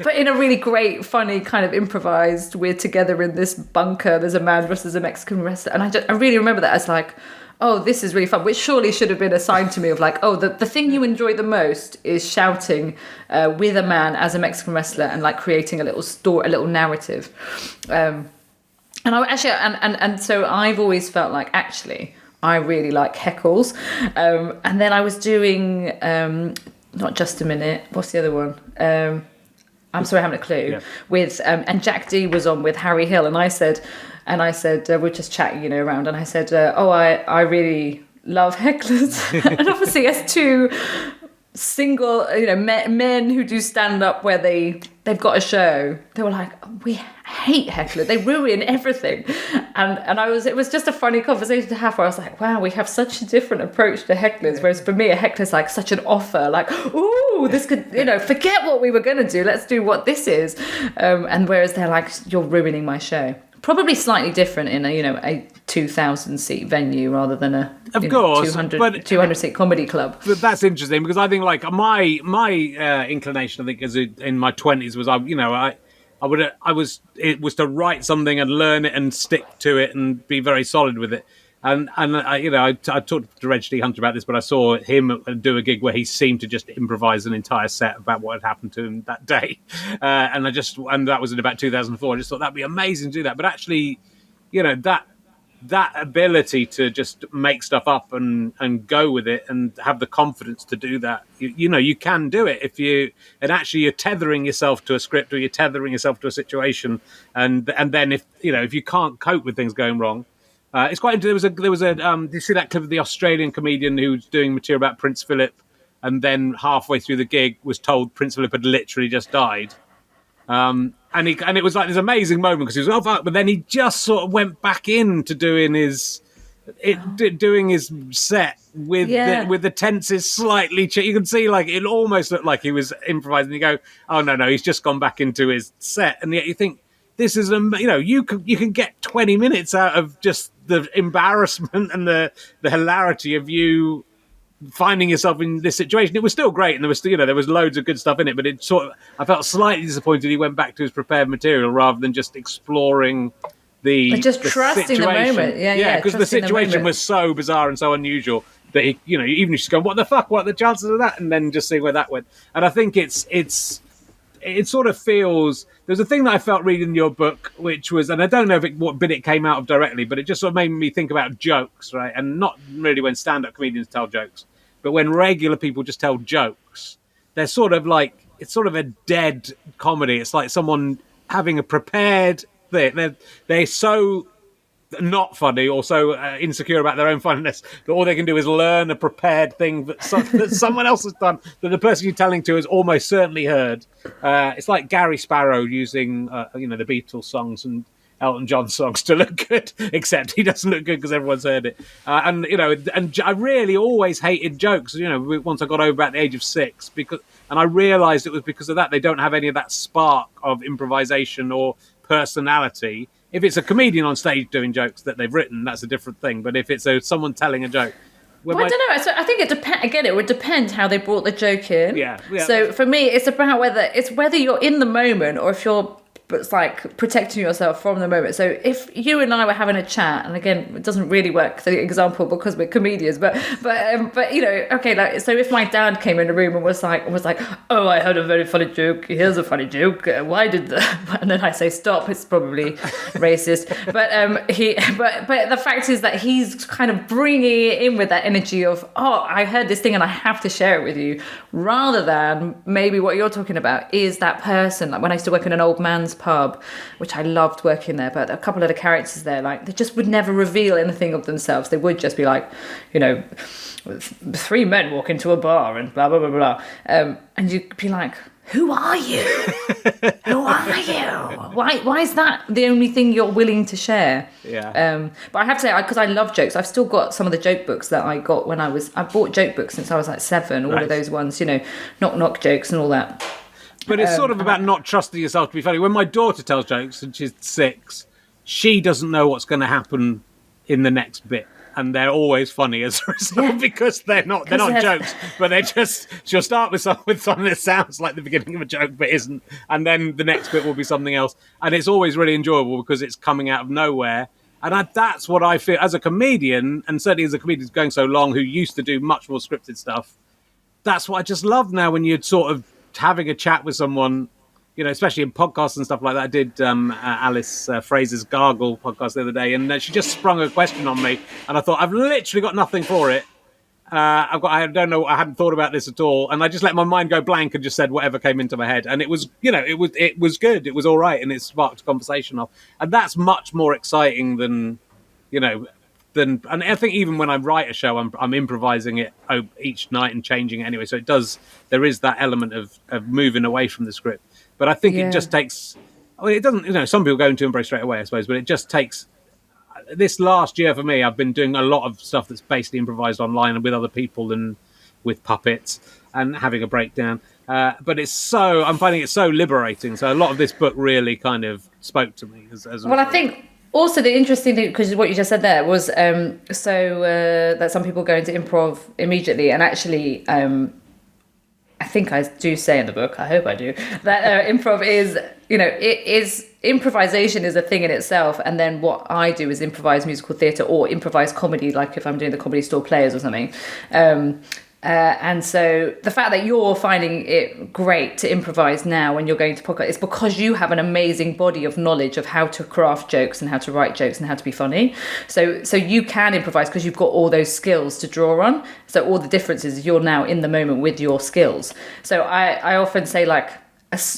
but in a really great, funny kind of improvised, we're together in this bunker, there's a man dressed as a Mexican wrestler. And I really remember that as like, oh, this is really fun, which surely should have been a sign to me of like, oh, the thing you enjoy the most is shouting with a man as a Mexican wrestler and like creating a little story, a little narrative. And I actually, and so I've always felt like, actually, I really like heckles. And then I was doing, not Just a Minute, what's the other one? I'm sorry, I haven't a clue. Yeah. With, and Jack D was on with Harry Hill, and I said, we're just chatting, around, and I said, I really love hecklers. And obviously as two single, men who do stand up where they've got a show, they were like, we hate hecklers, they ruin everything. And it was just a funny conversation to have, where I was like, wow, we have such a different approach to hecklers, whereas for me a heckler's like such an offer, like, ooh, this could, forget what we were going to do, let's do what this is. And whereas they're like, you're ruining my show. Probably slightly different in a 2,000 seat venue rather than a 200 seat comedy club. But that's interesting, because I think like my inclination, I think, as in my 20s was it was to write something and learn it and stick to it and be very solid with it. And I talked to Reg D. Hunter about this, but I saw him do a gig where he seemed to just improvise an entire set about what had happened to him that day, and that was in about 2004. I just thought that'd be amazing to do that. But actually, that that ability to just make stuff up and go with it and have the confidence to do that, you can do it if you, and actually you're tethering yourself to a script, or you're tethering yourself to a situation, and then if you can't cope with things going wrong, it's quite. There was a do you see that clip of the Australian comedian who was doing material about Prince Philip, and then halfway through the gig was told Prince Philip had literally just died. And it was like this amazing moment because he was fuck, but then he just sort of went back into doing his set with the tenses slightly. You can see like it almost looked like he was improvising. You go, oh no, he's just gone back into his set, and yet you think this is you can get 20 minutes out of just the embarrassment and the hilarity of you finding yourself in this situation. It was still great, and there was loads of good stuff in it, but it sort of, I felt slightly disappointed he went back to his prepared material rather than just exploring just trusting situation. The moment. Because the situation was so bizarre and so unusual that he, even if she's going, what the fuck, what are the chances of that, and then just seeing where that went. And I think it sort of feels, there's a thing that I felt reading your book, which was, and I don't know what bit it came out of directly, but it just sort of made me think about jokes, right? And not really when stand-up comedians tell jokes, but when regular people just tell jokes. They're sort of like, it's sort of a dead comedy. It's like someone having a prepared thing. They're so not funny or so insecure about their own funniness that all they can do is learn a prepared thing that someone else has done, that the person you're telling to has almost certainly heard. It's like Gary Sparrow using the Beatles songs and Elton John songs to look good, except he doesn't look good because everyone's heard it. And I really always hated jokes, once I got over about the age of 6, and I realised it was because of that. They don't have any of that spark of improvisation or personality. If it's a comedian on stage doing jokes that they've written, that's a different thing. But if it's someone telling a joke, I don't know. So I think it depends. Again, it would depend how they brought the joke in. Yeah. So for me, it's about whether you're in the moment or if you're protecting yourself from the moment. So if you and I were having a chat, and again, it doesn't really work the example because we're comedians, but okay, like, so if my dad came in the room and was like, oh, I heard a very funny joke. Here's a funny joke. Why did that? And then I say, stop. It's probably racist. But the fact is that he's kind of bringing it in with that energy of, oh, I heard this thing and I have to share it with you, rather than maybe what you're talking about is that person. Like when I used to work in an old man's pub, which I loved working there, but a couple of the characters there, like, they just would never reveal anything of themselves. They would just be like, 3 men walk into a bar and blah blah blah blah, and you'd be like, who are you? Who are you? Why is that the only thing you're willing to share? Yeah. But I have to say, because I love jokes, I've still got some of the joke books that I got when I bought joke books since I was like 7, all of those ones, knock jokes and all that. But it's sort of about not trusting yourself to be funny. When my daughter tells jokes, and she's 6, she doesn't know what's going to happen in the next bit, and they're always funny as a result because they're not jokes, but she'll start with something that sounds like the beginning of a joke but isn't, and then the next bit will be something else, and it's always really enjoyable because it's coming out of nowhere. And that's what I feel as a comedian, and certainly as a comedian going so long who used to do much more scripted stuff. That's what I just love now, when you're sort of having a chat with someone, especially in podcasts and stuff like that. I did Alice Fraser's Gargle podcast the other day, and she just sprung a question on me, and I thought, I've literally got nothing for it. I don't know, I hadn't thought about this at all, and I just let my mind go blank and just said whatever came into my head, and it was, it was good, it was all right, and it sparked a conversation off, and that's much more exciting than, and I think even when I write a show, I'm improvising it each night and changing it anyway. So there is that element of moving away from the script. But I think it just takes, it doesn't, some people go into embrace straight away, I suppose, but it just takes, this last year for me, I've been doing a lot of stuff that's basically improvised online and with other people and with puppets and having a breakdown. But I'm finding it so liberating. So a lot of this book really kind of spoke to me. I think, also, the interesting thing, because what you just said there was that some people go into improv immediately, and actually, I think I do say in the book, I hope I do, that improv is, improvisation is a thing in itself, and then what I do is improvise musical theatre or improvise comedy, like if I'm doing the Comedy Store Players or something. And so the fact that you're finding it great to improvise now when you're going to podcast is because you have an amazing body of knowledge of how to craft jokes and how to write jokes and how to be funny. So you can improvise because you've got all those skills to draw on. So all the difference is you're now in the moment with your skills. So I often say, like,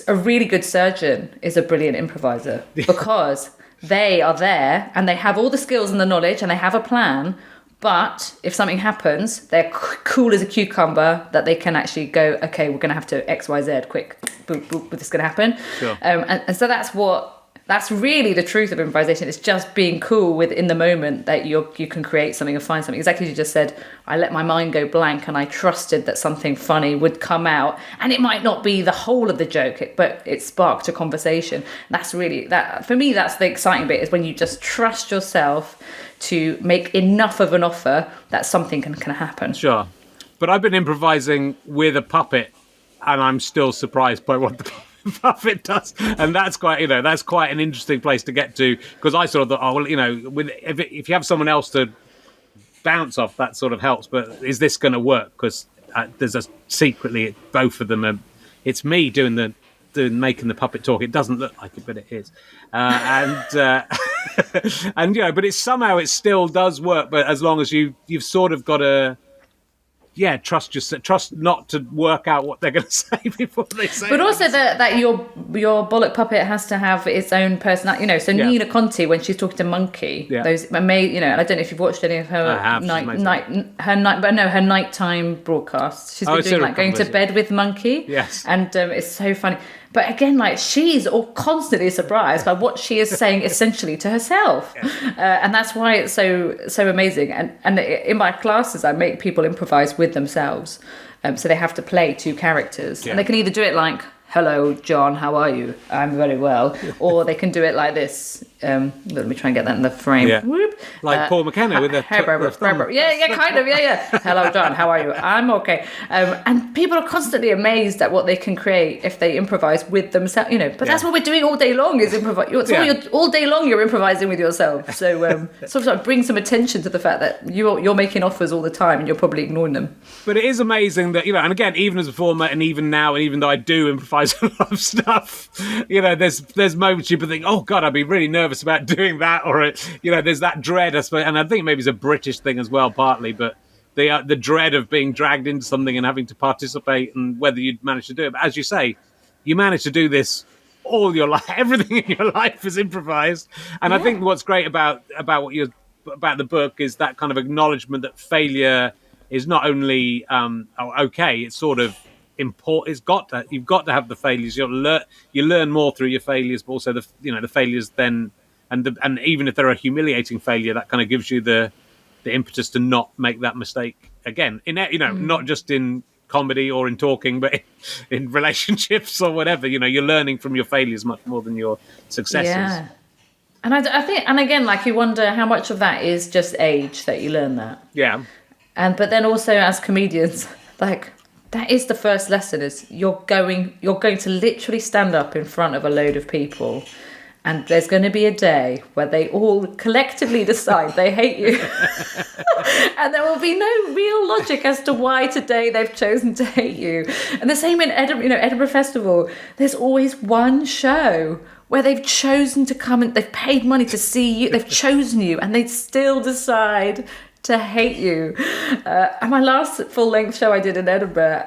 a really good surgeon is a brilliant improviser because they are there and they have all the skills and the knowledge and they have a plan. But if something happens, they're cool as a cucumber that they can actually go, okay, we're going to have to X, Y, Z, quick, boop, boop, this is going to happen. Sure. And so that's really the truth of improvisation. It's just being cool with in the moment that you can create something and find something. Exactly as you just said, I let my mind go blank and I trusted that something funny would come out. And it might not be the whole of the joke, but it sparked a conversation. That's really, that for me, that's the exciting bit, is when you just trust yourself to make enough of an offer that something can happen. Sure. But I've been improvising with a puppet and I'm still surprised by what the puppet does. And that's quite an interesting place to get to, because I sort of thought, oh, well, if you have someone else to bounce off, that sort of helps. But is this going to work? Because there's secretly, both of them, it's me doing making the puppet talk. It doesn't look like it, but it is. And but it still does work. But as long as you've sort of got to, trust not to work out what they're going to say before they say. But also that your bollock puppet has to have its own personality. So Nina Conti, when she's talking to Monkey, those amazing. And I don't know if you've watched any of her nighttime broadcasts. She's been doing going to bed with Monkey. Yes, and it's so funny. But again, like, she's constantly surprised by what she is saying essentially to herself. And that's why it's so amazing. And in my classes, I make people improvise with themselves. So they have to play two characters. Yeah. And they can either do it like, hello, John, how are you? I'm very well. Or they can do it like this. Let me try and get that in the frame. Yeah. Whoop. Like Paul McKenna with a kind of. Hello, John, how are you? I'm okay. And people are constantly amazed at what they can create if they improvise with themselves. But that's what we're doing all day long, is improvise. All day long you're improvising with yourself. So sort of bring some attention to the fact that you're making offers all the time and you're probably ignoring them. But it is amazing that, and again, even as a performer and even now, and even though I do improvise a lot of stuff, there's moments you think, oh God, I'd be really nervous about doing that, or there's that dread, I suppose, and I think maybe it's a British thing as well, partly, but the dread of being dragged into something and having to participate, and whether you'd manage to do it. But as you say, you manage to do this all your life. Everything in your life is improvised, and I think what's great about the book is that kind of acknowledgement that failure is not only okay, it's sort of important. You've got to have the failures. You learn more through your failures, but also the failures then, and even if they're a humiliating failure, that kind of gives you the impetus to not make that mistake again. Not just in comedy or in talking, but in relationships or whatever. You're learning from your failures much more than your successes. Yeah. And I think, and again, like, you wonder how much of that is just age that you learn that. Yeah. But then also as comedians, like, that is the first lesson, is you're going to literally stand up in front of a load of people, and there's going to be a day where they all collectively decide they hate you. And there will be no real logic as to why today they've chosen to hate you. And the same in Edinburgh Festival, there's always one show where they've chosen to come and they've paid money to see you, they've chosen you, and they still decide to hate you. And my last full-length show I did in Edinburgh,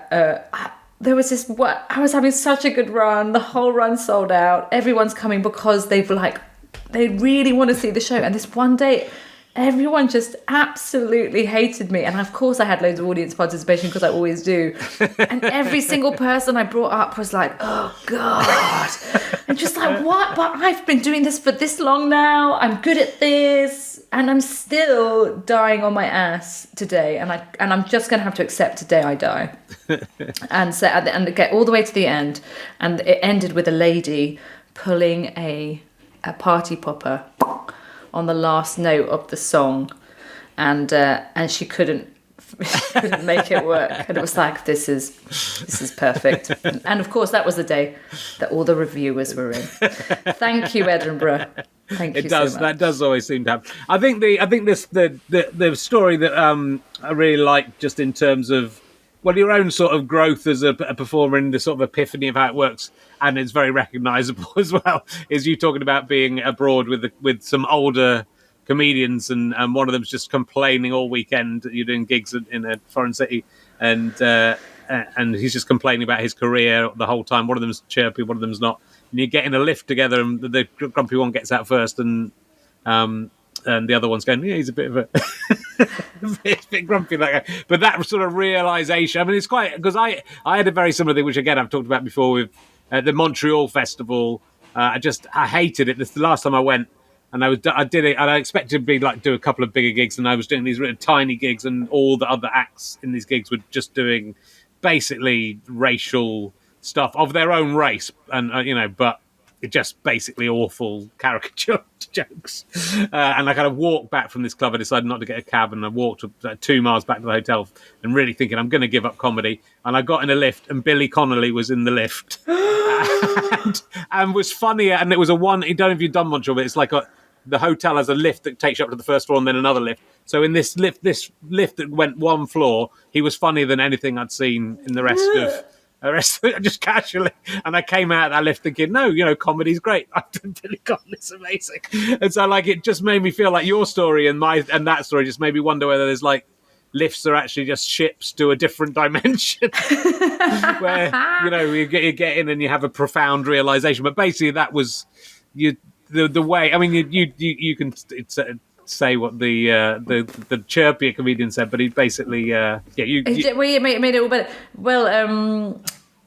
there was I was having such a good run. The whole run sold out. Everyone's coming because they really want to see the show. And this one day, everyone just absolutely hated me. And of course I had loads of audience participation, because I always do. And every single person I brought up was like, oh God. And just like, what? But I've been doing this for this long now. I'm good at this. And I'm still dying on my ass today. And I'm just going to have to accept today I die. And so and get all the way to the end. And it ended with a lady pulling a party popper on the last note of the song, and she couldn't make it work, and it was like, this is perfect. And of course that was the day that all the reviewers were in. Thank you, Edinburgh. Thank you so much. That does always seem to happen. I think the story that I really like, just in terms of well, your own sort of growth as a performer and the sort of epiphany of how it works, and it's very recognisable as well. Is you talking about being abroad with some older comedians, and one of them's just complaining all weekend. You're doing gigs in a foreign city, and he's just complaining about his career the whole time. One of them's chirpy, one of them's not. And you get in a lift together, and the grumpy one gets out first, and the other one's going, yeah, he's a bit of a a bit grumpy, that guy. But that sort of realization, I mean, it's quite, because I had a very similar thing, which again I've talked about before with the Montreal Festival. I hated it. This is the last time I went, and I did it, and I expected to be do a couple of bigger gigs, and I was doing these really tiny gigs, and all the other acts in these gigs were just doing basically racial stuff of their own race, and but just basically awful caricature jokes. And I kind of walked back from this club. I decided not to get a cab, and I walked 2 miles back to the hotel, and really thinking I'm going to give up comedy. And I got in a lift, and Billy Connolly was in the lift, and was funnier. And it was a one. I don't know if you've done Montreal, but it's like the hotel has a lift that takes you up to the first floor, and then another lift. So in this lift that went one floor, he was funnier than anything I'd seen in the rest of. Just casually, and I came out of that lift thinking, no, comedy's great. Billy Connolly's amazing, and so it just made me feel like your story and that story just made me wonder whether there's lifts are actually just ships to a different dimension, where you get in and you have a profound realization. But basically, that was the way. I mean, you can say what the chirpier comedian said, but he basically we made it all better. Well,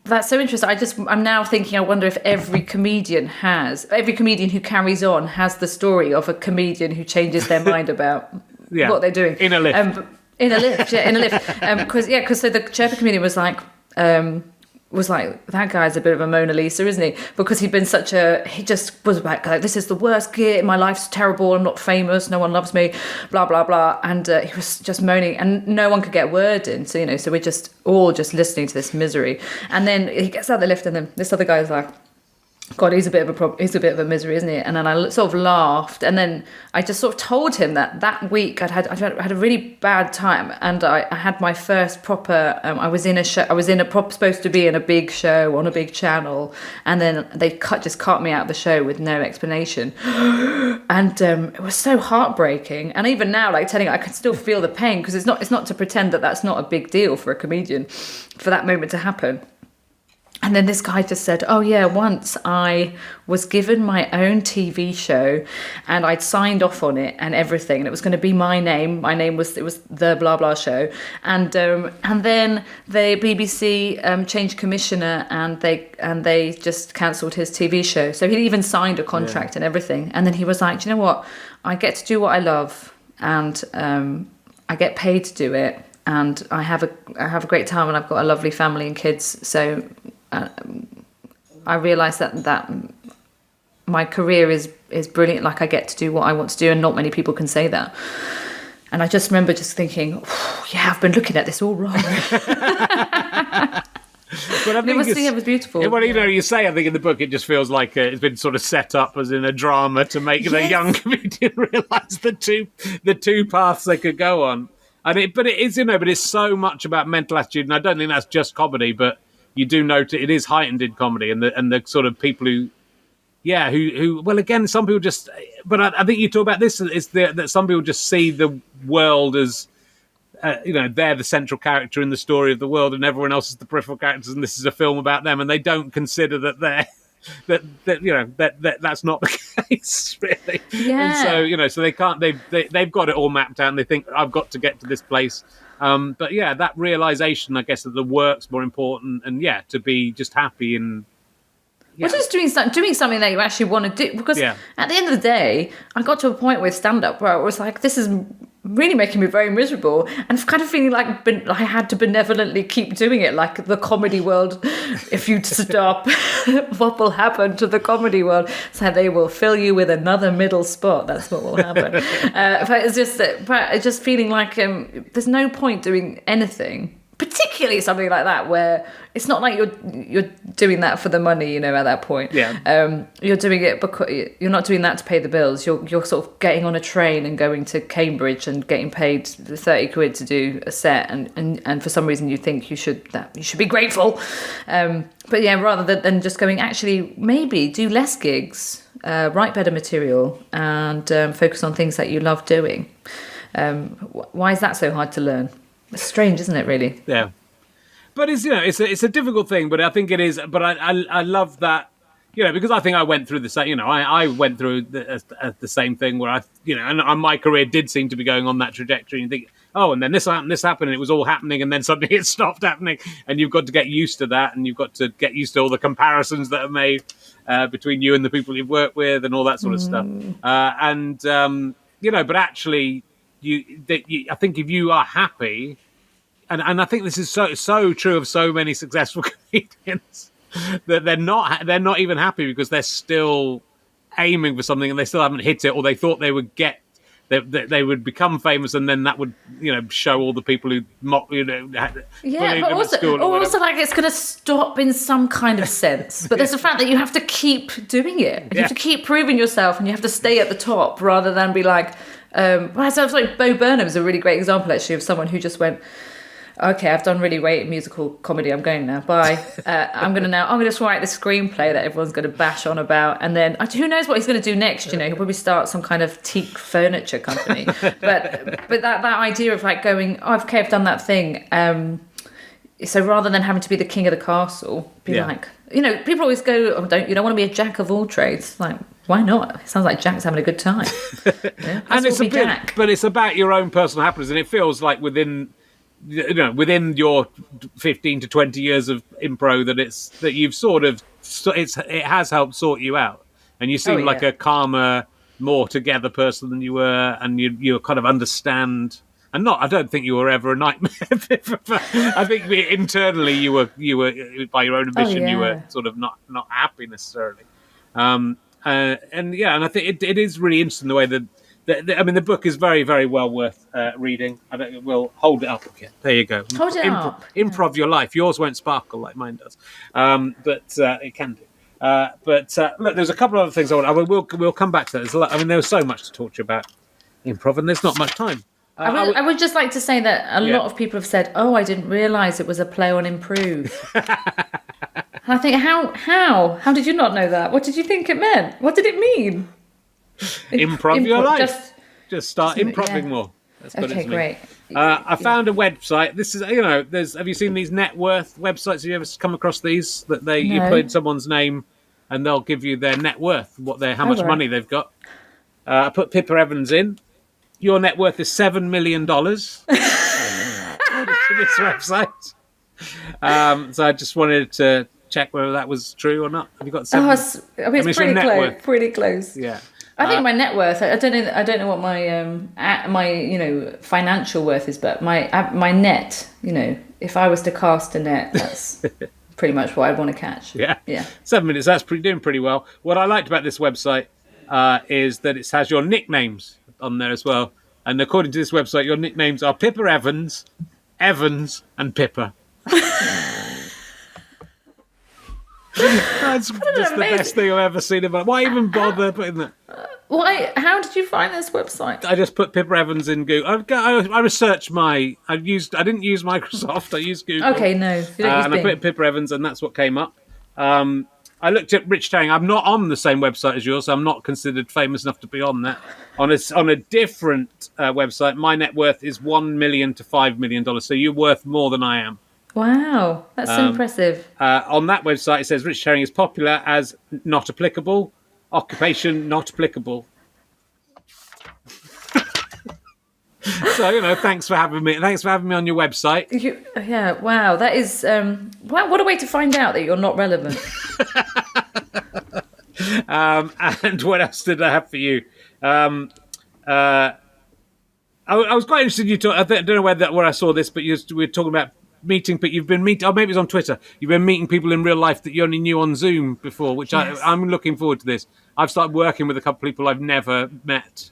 that's so interesting. I'm now thinking, I wonder if every comedian who carries on has the story of a comedian who changes their mind about what they're doing in a lift. In a lift, because so the chirpy comedian was like, that guy's a bit of a Mona Lisa, isn't he? Because he just was like, this is the worst gig, my life's terrible, I'm not famous, no one loves me, blah, blah, blah. And he was just moaning, and no one could get a word in. So, so we're just all just listening to this misery. And then he gets out of the lift, and then this other guy's like, God, he's a bit of a misery, isn't he? And then I sort of laughed, and then I just sort of told him that week I had a really bad time, and I had my first proper. I was in a show. I was supposed to be in a big show on a big channel, and then they cut me out of the show with no explanation, and it was so heartbreaking. And even now, I can still feel the pain, because it's not to pretend that that's not a big deal for a comedian, for that moment to happen. And then this guy just said, oh yeah, once I was given my own TV show, and I'd signed off on it and everything, and it was going to be my name. It was the blah blah show, and then the BBC changed commissioner, and they just cancelled his TV show. So he even signed a contract and everything. And then he was like, do you know what? I get to do what I love, and I get paid to do it, and I have a great time, and I've got a lovely family and kids. So I realised that my career is brilliant. Like, I get to do what I want to do, and not many people can say that. And I just remember just thinking, I've been looking at this all wrong. But I think it was beautiful. Well, you say, I think in the book, it just feels like it's been sort of set up as in a drama to make the young comedian realise the two paths they could go on. But it is, but it's so much about mental attitude, and I don't think that's just comedy, but you do note it is heightened in comedy, and the sort of people who well, again, some people just, but I think you talk about this, is that some people just see the world as, they're the central character in the story of the world, and everyone else is the peripheral characters, and this is a film about them, and they don't consider that they're, that's not the case, really. Yeah. And so, so they can't, they've got it all mapped out, and they think, I've got to get to this place. But that realization, I guess, that the work's more important, and to be just happy and Well, just doing something that you actually want to do, because at the end of the day, I got to a point with stand-up where I was like, this is really making me very miserable, and kind of feeling like I had to benevolently keep doing it, like the comedy world. If you stop, what will happen to the comedy world? So they will fill you with another middle spot. That's what will happen. But it's just feeling like there's no point doing anything, particularly particularly something like that where it's not like you're doing that for the money, you know, at that point. You're doing it because you're not doing that to pay the bills. You're sort of getting on a train and going to Cambridge and getting paid 30 quid to do a set, and for some reason you think you should be grateful. But yeah, rather than just going, actually maybe do less gigs, write better material, and focus on things that you love doing. Why is that so hard to learn? It's strange, isn't it, really? Yeah. But it's a difficult thing, but I think it is. But I love that, because I think I went through the same. I went through the same thing where and my career did seem to be going on that trajectory. And you think, oh, and then this happened, and it was all happening, and then suddenly it stopped happening, and you've got to get used to that, and you've got to get used to all the comparisons that are made between you and the people you've worked with, and all that sort of stuff. But actually, I think if you are happy. And I think this is so true of so many successful comedians that they're not even happy because they're still aiming for something and they still haven't hit it, or they thought they would they would become famous, and then that would show all the people who mock but also like it's going to stop in some kind of sense. But there's the fact that you have to keep doing it. You have to keep proving yourself, and you have to stay at the top rather than be like. So I was like, Bo Burnham is a really great example actually of someone who just went. Okay, I've done really great musical comedy. I'm going now. Bye. I'm going to just write the screenplay that everyone's going to bash on about, and then who knows what he's going to do next? He'll probably start some kind of teak furniture company. but that idea of like going, I've done that thing. So rather than having to be the king of the castle, be like, people always go, you don't want to be a jack of all trades. Like, why not? It sounds like Jack's having a good time. And it's but it's about your own personal happiness, and it feels like within your 15 to 20 years of improv that you've sort of it has helped sort you out, and you seem like a calmer, more together person than you were, and you kind of understand. And I don't think you were ever a nightmare. I think internally you were by your own admission you were sort of not happy necessarily. And I think it is really interesting the way that. The book is very, very well worth reading. We'll hold it up again. There you go. Hold it up. Improv your life. Yours won't sparkle like mine does, but it can do. Look, there's a couple of other things we'll come back to that. There's a lot. There was so much to talk to you about improv, and there's not much time. I would just like to say that a lot of people have said, "Oh, I didn't realise it was a play on improve." And I think, how did you not know that? What did you think it meant? What did it mean? Improv your life. Just start improving more. Okay, great. I found a website. This is, have you seen these net worth websites? Have you ever come across these? That you put in someone's name, and they'll give you their net worth, how much money they've got. I put Pippa Evans in. Your net worth is $7 million. To this website. So I just wanted to check whether that was true or not. Have you got seven? It's pretty close. Pretty close. Yeah. I think my net worth. I don't know what my financial worth is, but my net. If I was to cast a net, that's pretty much what I'd want to catch. Yeah. 7 minutes. That's doing pretty well. What I liked about this website is that it has your nicknames on there as well. And according to this website, your nicknames are Pippa Evans, and Pippa. That's just the best thing I've ever seen about. Why even bother putting that? Why? How did you find this website? I just put Pippa Evans in Google. I researched I didn't use Microsoft. I used Google. Okay, no. And I put Pippa Evans, and that's what came up. I looked at Rich Tang. I'm not on the same website as yours, so I'm not considered famous enough to be on that. On a different website, my net worth is $1 million to $5 million. So you're worth more than I am. Wow, that's so impressive. On that website, it says Rich Herring is popular as not applicable. Occupation not applicable. So thanks for having me. Thanks for having me on your website. Wow, that is what a way to find out that you're not relevant. And what else did I have for you? I was quite interested. I don't know where I saw this, but we were talking about meeting. But you've been meeting. Oh, maybe it's on Twitter. You've been meeting people in real life that you only knew on Zoom before, which I'm looking forward to this. I've started working with a couple of people I've never met.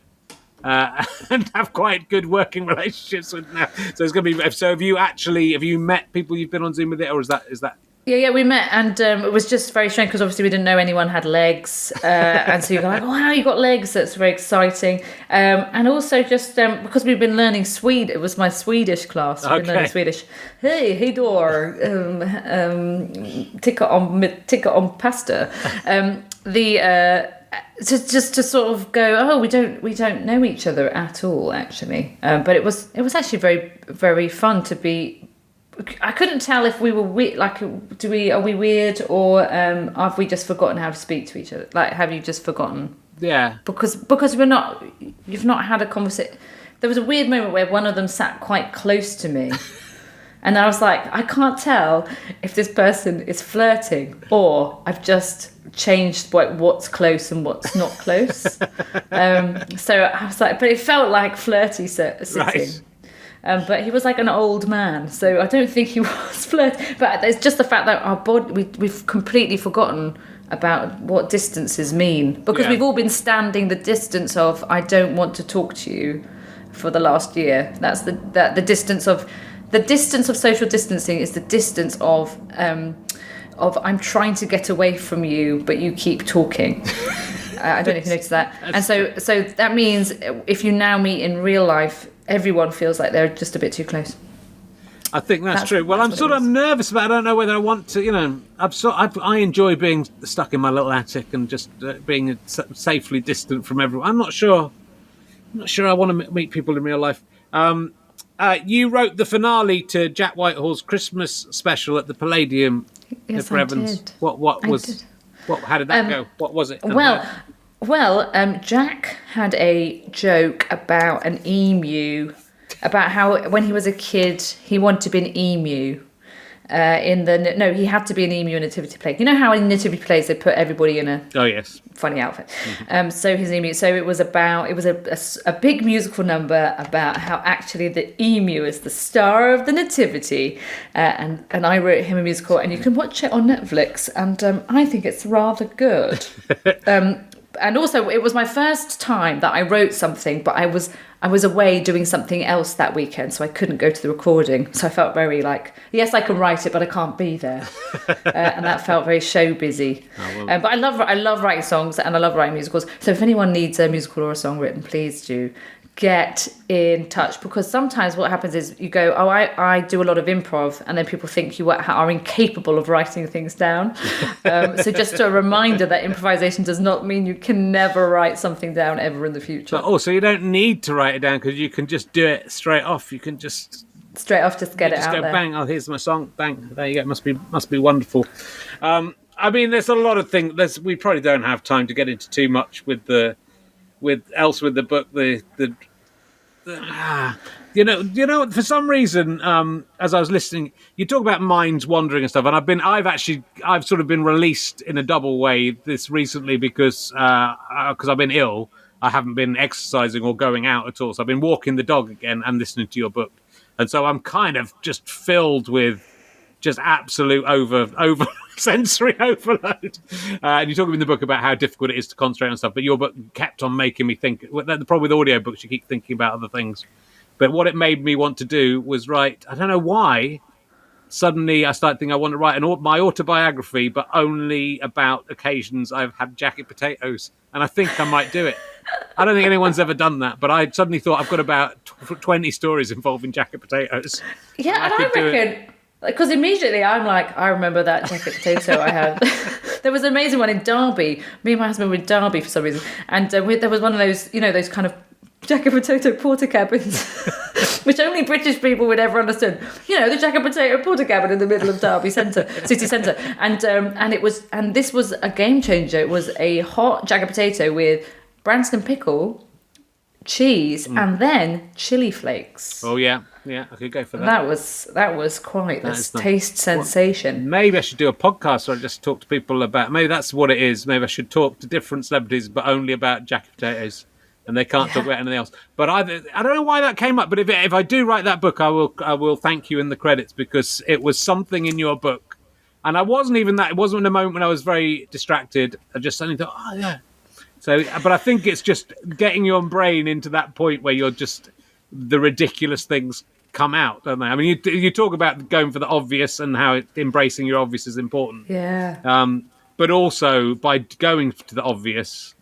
and have quite good working relationships with now. So it's going to be. So have you met people you've been on Zoom with it, or is that? Yeah, we met, and it was just very strange because obviously we didn't know anyone had legs, and so you're like, wow, you got legs. That's very exciting, and also just because we've been learning Swede. It was my Swedish class. We've been learning Swedish. Hey door, ticka on pasta. Just to sort of go, oh, we don't know each other at all, actually. But it was actually very, very fun to be. I couldn't tell if we were weird. Like, are we weird, or have we just forgotten how to speak to each other? Like, have you just forgotten? Yeah. Because you've not had a conversation. There was a weird moment where one of them sat quite close to me, and I was like, I can't tell if this person is flirting or I've just changed what's close and what's not close. So I was like, but it felt like flirty sitting. Right. But he was like an old man, so I don't think he was flirting. But it's just the fact that our body, we've completely forgotten about what distances mean, because we've all been standing the distance of I don't want to talk to you for the last year. That's the distance of social distancing is the distance of I'm trying to get away from you, but you keep talking. I don't know if you noticed that. And so that means if you now meet in real life, everyone feels like they're just a bit too close. I think that's true. Well, I'm nervous about. I don't know whether I want to. I enjoy being stuck in my little attic and just being safely distant from everyone. I'm not sure I want to meet people in real life. You wrote the finale to Jack Whitehall's Christmas special at the Palladium. Yes, I did. How did that go? What was it? Well, Jack had a joke about an emu, about how when he was a kid he wanted to be an emu. He had to be an emu in a nativity play. You know how in nativity plays they put everybody in a funny outfit. Mm-hmm. So his emu. So it was a big musical number about how actually the emu is the star of the nativity, and I wrote him a musical, and you can watch it on Netflix, and I think it's rather good. And also, it was my first time that I wrote something, but I was away doing something else that weekend, so I couldn't go to the recording. So I felt very like, yes, I can write it, but I can't be there, and that felt very show busy. But I love writing songs, and I love writing musicals. So if anyone needs a musical or a song written, please do get in touch, because sometimes what happens is you go, oh, I do a lot of improv, and then people think you are incapable of writing things down. So just a reminder that improvisation does not mean you can never write something down ever in the future. But also, you don't need to write it down, because you can just do it straight off. You can just straight off just get it out there. Just go bang, oh, here's my song, bang, there you go. It must be wonderful. I mean, there's a lot of things. We probably don't have time to get into too much with the book, for some reason, as I was listening, you talk about minds wandering and stuff, and I've sort of been released in a double way this recently because I've been ill. I haven't been exercising or going out at all, so I've been walking the dog again and listening to your book, and so I'm kind of just filled with just absolute over sensory overload. And you talk in the book about how difficult it is to concentrate on stuff, but your book kept on making me think. The problem with audiobooks, you keep thinking about other things. But what it made me want to do was write, I don't know why, suddenly I started thinking I want to write my autobiography, but only about occasions I've had jacket potatoes. And I think I might do it. I don't think anyone's ever done that, but I suddenly thought I've got about 20 stories involving jacket potatoes. Yeah, and I reckon... Because immediately I'm like, I remember that jacket potato I had. There was an amazing one in Derby. Me and my husband were in Derby for some reason. And there was one of those, those kind of jacket potato porter cabins, which only British people would ever understand. The jacket potato porter cabin in the middle of Derby city centre. And this was a game changer. It was a hot jacket potato with Branston pickle, cheese, and then chili flakes. Oh, yeah. Yeah, I could go for that. That was quite a taste sensation. Well, maybe I should do a podcast where I just talk to people about. Maybe that's what it is. Maybe I should talk to different celebrities, but only about jacket potatoes, and they can't talk about anything else. But I don't know why that came up. But if I do write that book, I will thank you in the credits, because it was something in your book, and I wasn't even that. It wasn't a moment when I was very distracted. I just suddenly thought, oh yeah. So, but I think it's just getting your brain into that point where you're just the ridiculous things come out, don't they? I mean, you talk about going for the obvious and how embracing your obvious is important. Yeah. But also by going to the obvious,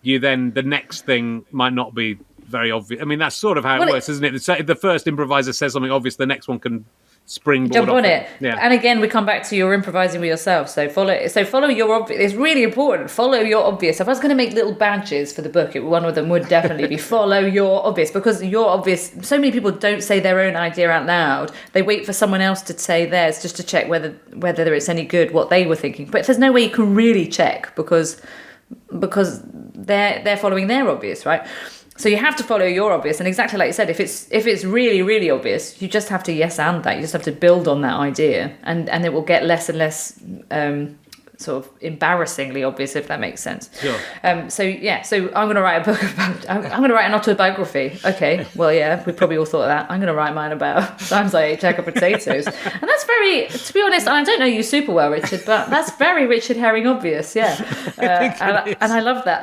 you then the next thing might not be very obvious. I mean, that's sort of how it works, isn't it? If the first improviser says something obvious, the next one can springboard jump on it. it. Yeah. And again, we come back to your improvising with yourself. So follow your obvious. It's really important. Follow your obvious. If I was going to make little badges for the book, one of them would definitely be follow your obvious, because your obvious. So many people don't say their own idea out loud. They wait for someone else to say theirs just to check whether it's any good, what they were thinking. But there's no way you can really check because they're following their obvious, right? So you have to follow your obvious, and exactly like you said, if it's really, really obvious, you just have to yes and that. You just have to build on that idea, and it will get less and less sort of embarrassingly obvious, if that makes sense. Sure. So I'm going to write a book about. I'm going to write an autobiography. Okay. Well, yeah, we probably all thought of that. I'm going to write mine about times I ate a jack of potatoes, and that's very, to be honest, and I don't know you super well, Richard, but that's very Richard Herring obvious. Yeah. And I love that.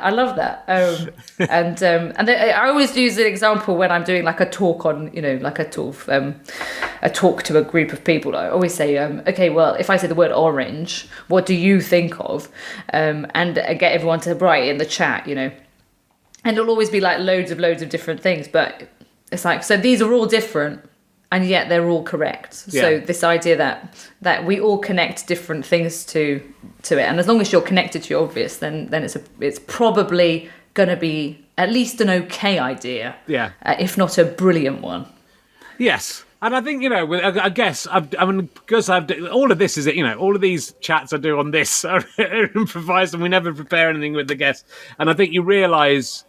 I always use an example when I'm doing like a talk on, like a sort of a talk to a group of people. I always say, okay, well, if I say the word orange, what do you think of? And get everyone to write in the chat, and it'll always be like loads of different things, but it's like, so these are all different and yet they're all correct. Yeah. So this idea that we all connect different things to it, and as long as you're connected to your obvious, then it's probably going to be at least an okay idea, if not a brilliant one. Yes. And I think, I guess, because all of this is, all of these chats I do on this are improvised, and we never prepare anything with the guests. And I think you realise,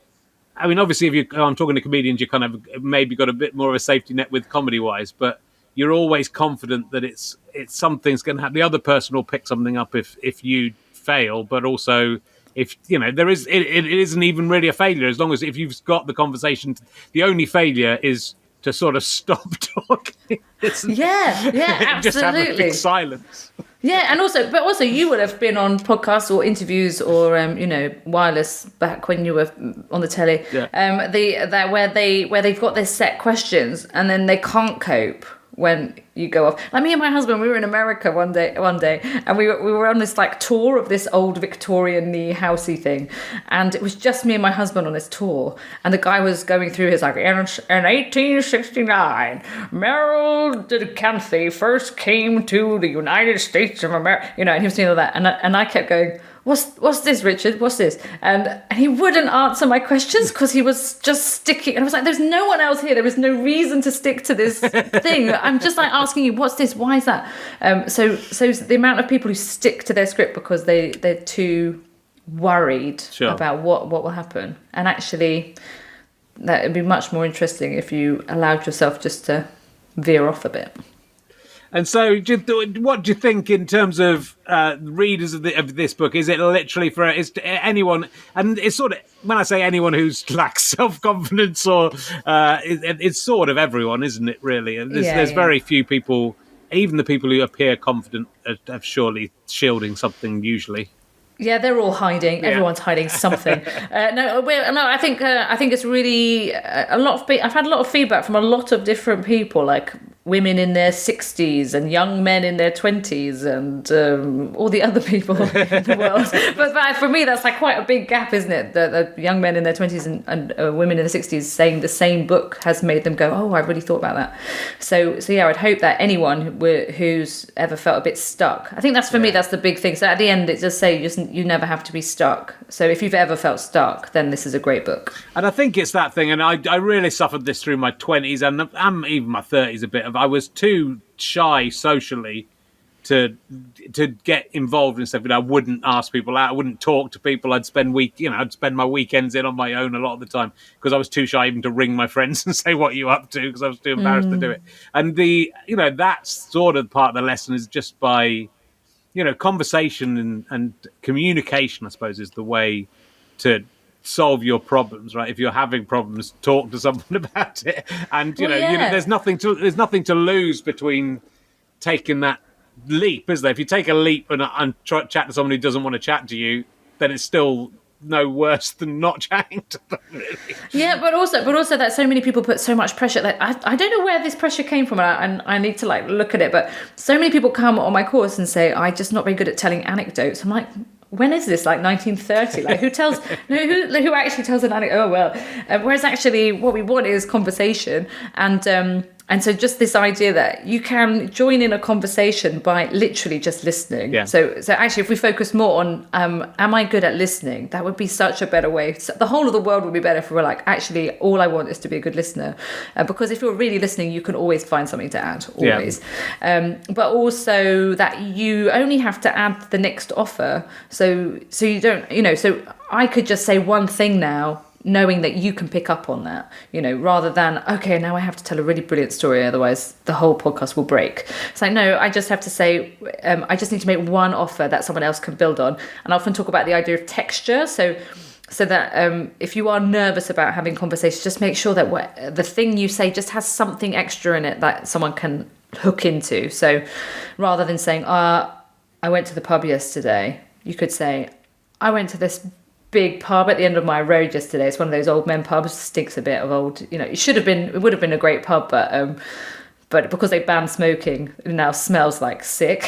I mean, obviously, if I'm talking to comedians, you kind of maybe got a bit more of a safety net with comedy-wise, but you're always confident that it's something's going to happen. The other person will pick something up if you fail, but also if, there is, it isn't even really a failure, as long as if you've got the conversation, the only failure is to sort of stop talking. Absolutely. Just have a big silence. Yeah, and also you would have been on podcasts or interviews or wireless back when you were on the telly. Yeah. Where they've got their set questions and then they can't cope when you go off. Like me and my husband, we were in America one day, and we were on this like tour of this old Victorian-y housey thing, and it was just me and my husband on this tour, and the guy was going through his like, in 1869, Merrill Cathy first came to the United States of America, and he was doing all that, and I kept going, What's this, Richard? What's this? And he wouldn't answer my questions because he was just sticking. And I was like, there's no one else here. There is no reason to stick to this thing. I'm just like asking you, what's this? Why is that? So the amount of people who stick to their script because they're too worried about what will happen. And actually, that would be much more interesting if you allowed yourself just to veer off a bit. And so, what do you think in terms of readers of this book? Is it literally for anyone? And it's sort of, when I say anyone who's lacks self-confidence, or it's sort of everyone, isn't it? Really, there's very few people, even the people who appear confident, are surely shielding something usually. Yeah, they're all hiding. Yeah. Everyone's hiding something. I think it's really a lot of. I've had a lot of feedback from a lot of different people, like women in their 60s and young men in their 20s and all the other people in the world. But for me, that's like quite a big gap, isn't it? The young men in their 20s and women in their 60s saying the same book has made them go, oh, I really thought about that. So yeah, I'd hope that anyone who's ever felt a bit stuck, I think that's for me, that's the big thing. So at the end, it does say you never have to be stuck. So if you've ever felt stuck, then this is a great book. And I think it's that thing, and I really suffered this through my 20s and even my 30s a bit of, I was too shy socially to get involved in stuff. I wouldn't ask people out. I wouldn't talk to people. I'd spend my weekends in on my own a lot of the time because I was too shy even to ring my friends and say, what are you up to? Because I was too embarrassed to do it. And that's sort of part of the lesson is just by, conversation and communication, I suppose, is the way to solve your problems, right? If you're having problems, talk to someone about it. And there's nothing to lose between taking that leap, is there? If you take a leap and chat to someone who doesn't want to chat to you, then it's still no worse than not chatting to them, really. Yeah, but also that so many people put so much pressure. Like I don't know where this pressure came from, and I need to like look at it. But so many people come on my course and say, "I'm just not very good at telling anecdotes." I'm like, when is this? Like 1930? Like who actually tells an anecdote? Oh well. Whereas actually, what we want is conversation, and so just this idea that you can join in a conversation by literally just listening. Yeah. So actually, if we focus more on, am I good at listening? That would be such a better way. So the whole of the world would be better if we were like, actually, all I want is to be a good listener. Because if you're really listening, you can always find something to add, always. Yeah. But also that you only have to add the next offer. So you don't, so I could just say one thing now, knowing that you can pick up on that, rather than, okay, now I have to tell a really brilliant story, otherwise the whole podcast will break. It's like, no, I just have to say, I just need to make one offer that someone else can build on. And I often talk about the idea of texture. So that if you are nervous about having conversations, just make sure that the thing you say just has something extra in it that someone can hook into. So rather than saying, I went to the pub yesterday, you could say, I went to this big pub at the end of my road yesterday. It's one of those old men pubs. Stinks a bit of old. It would have been a great pub, but because they banned smoking, it now smells like sick.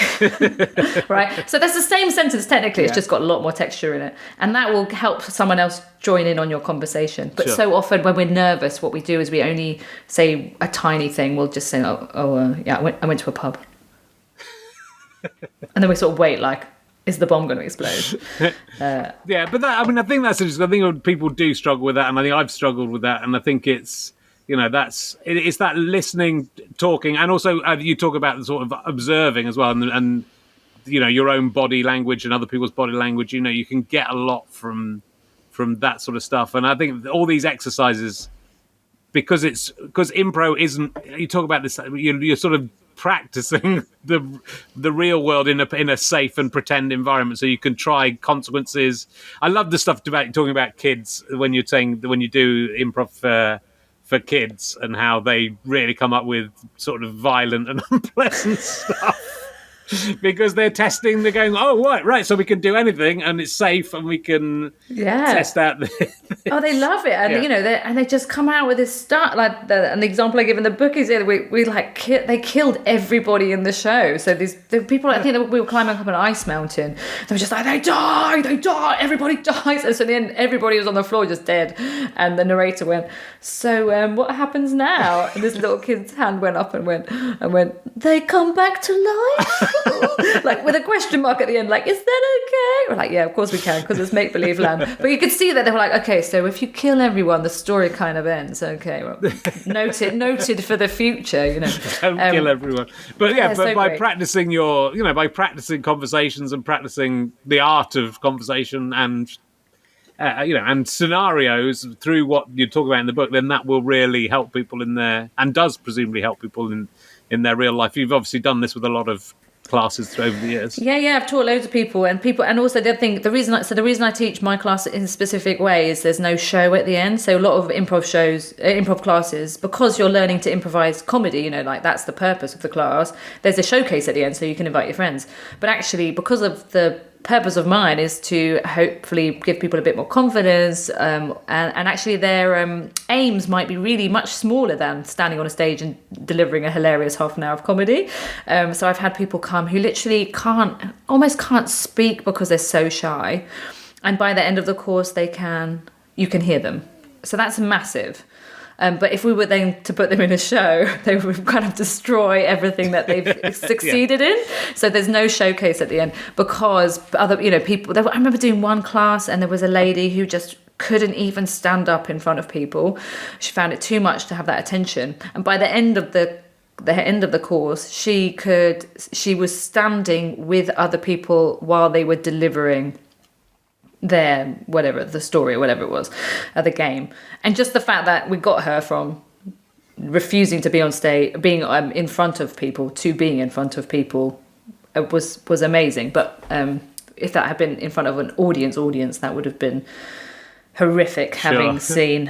Right? So that's the same sentence technically. It's just got a lot more texture in it, and that will help someone else join in on your conversation. But so often when we're nervous, what we do is we only say a tiny thing. We'll just say, I went to a pub, and then we sort of wait like, is the bomb going to explode? Yeah, but I think that's interesting. I think people do struggle with that, and I think I've struggled with that, and I think it's it's that listening, talking, and also you talk about the sort of observing as well, and your own body language and other people's body language. You can get a lot from that sort of stuff, and I think all these exercises, because improv isn't. You talk about this. You're sort of practicing the real world in a safe and pretend environment, so you can try consequences. I love the stuff about talking about kids when you do improv for kids and how they really come up with sort of violent and unpleasant stuff. Because they're testing, they're going, right, so we can do anything and it's safe and we can test out. They love it, and they just come out with this stuff. Like and the example I give in the book is they killed everybody in the show. So the people, I think we were climbing up an ice mountain. They were just like, they die, everybody dies, and so then everybody was on the floor just dead. And the narrator went, so what happens now? And this little kid's hand went up and went, they come back to life. Like with a question mark at the end, like, is that okay? We're like, yeah, of course we can, because it's make-believe land. But you could see that they were like, okay, so if you kill everyone, the story kind of ends. Okay, well, noted for the future, Don't kill everyone. But by practicing by practicing conversations and practicing the art of conversation and and scenarios through what you talk about in the book, then that will really help people and does presumably help people in their real life. You've obviously done this with a lot of classes over the years. Yeah, I've taught loads of people, and also the other thing, the reason I teach my class in a specific way is there's no show at the end. So a lot of improv classes, because you're learning to improvise comedy, like that's the purpose of the class. There's a showcase at the end, so you can invite your friends. But actually, because of the purpose of mine is to hopefully give people a bit more confidence, and actually their aims might be really much smaller than standing on a stage and delivering a hilarious half an hour of comedy. So I've had people come who literally almost can't speak because they're so shy, and by the end of the course you can hear them. So that's massive. But if we were then to put them in a show, they would kind of destroy everything that they've succeeded in. So there's no showcase at the end because other, people. I remember doing one class and there was a lady who just couldn't even stand up in front of people. She found it too much to have that attention. And by the end of the course, she was standing with other people while they were delivering the story or whatever it was, the game. And just the fact that we got her from refusing to be on stage, being in front of people, to being in front of people was amazing. But if that had been in front of an audience, that would have been horrific, having seen,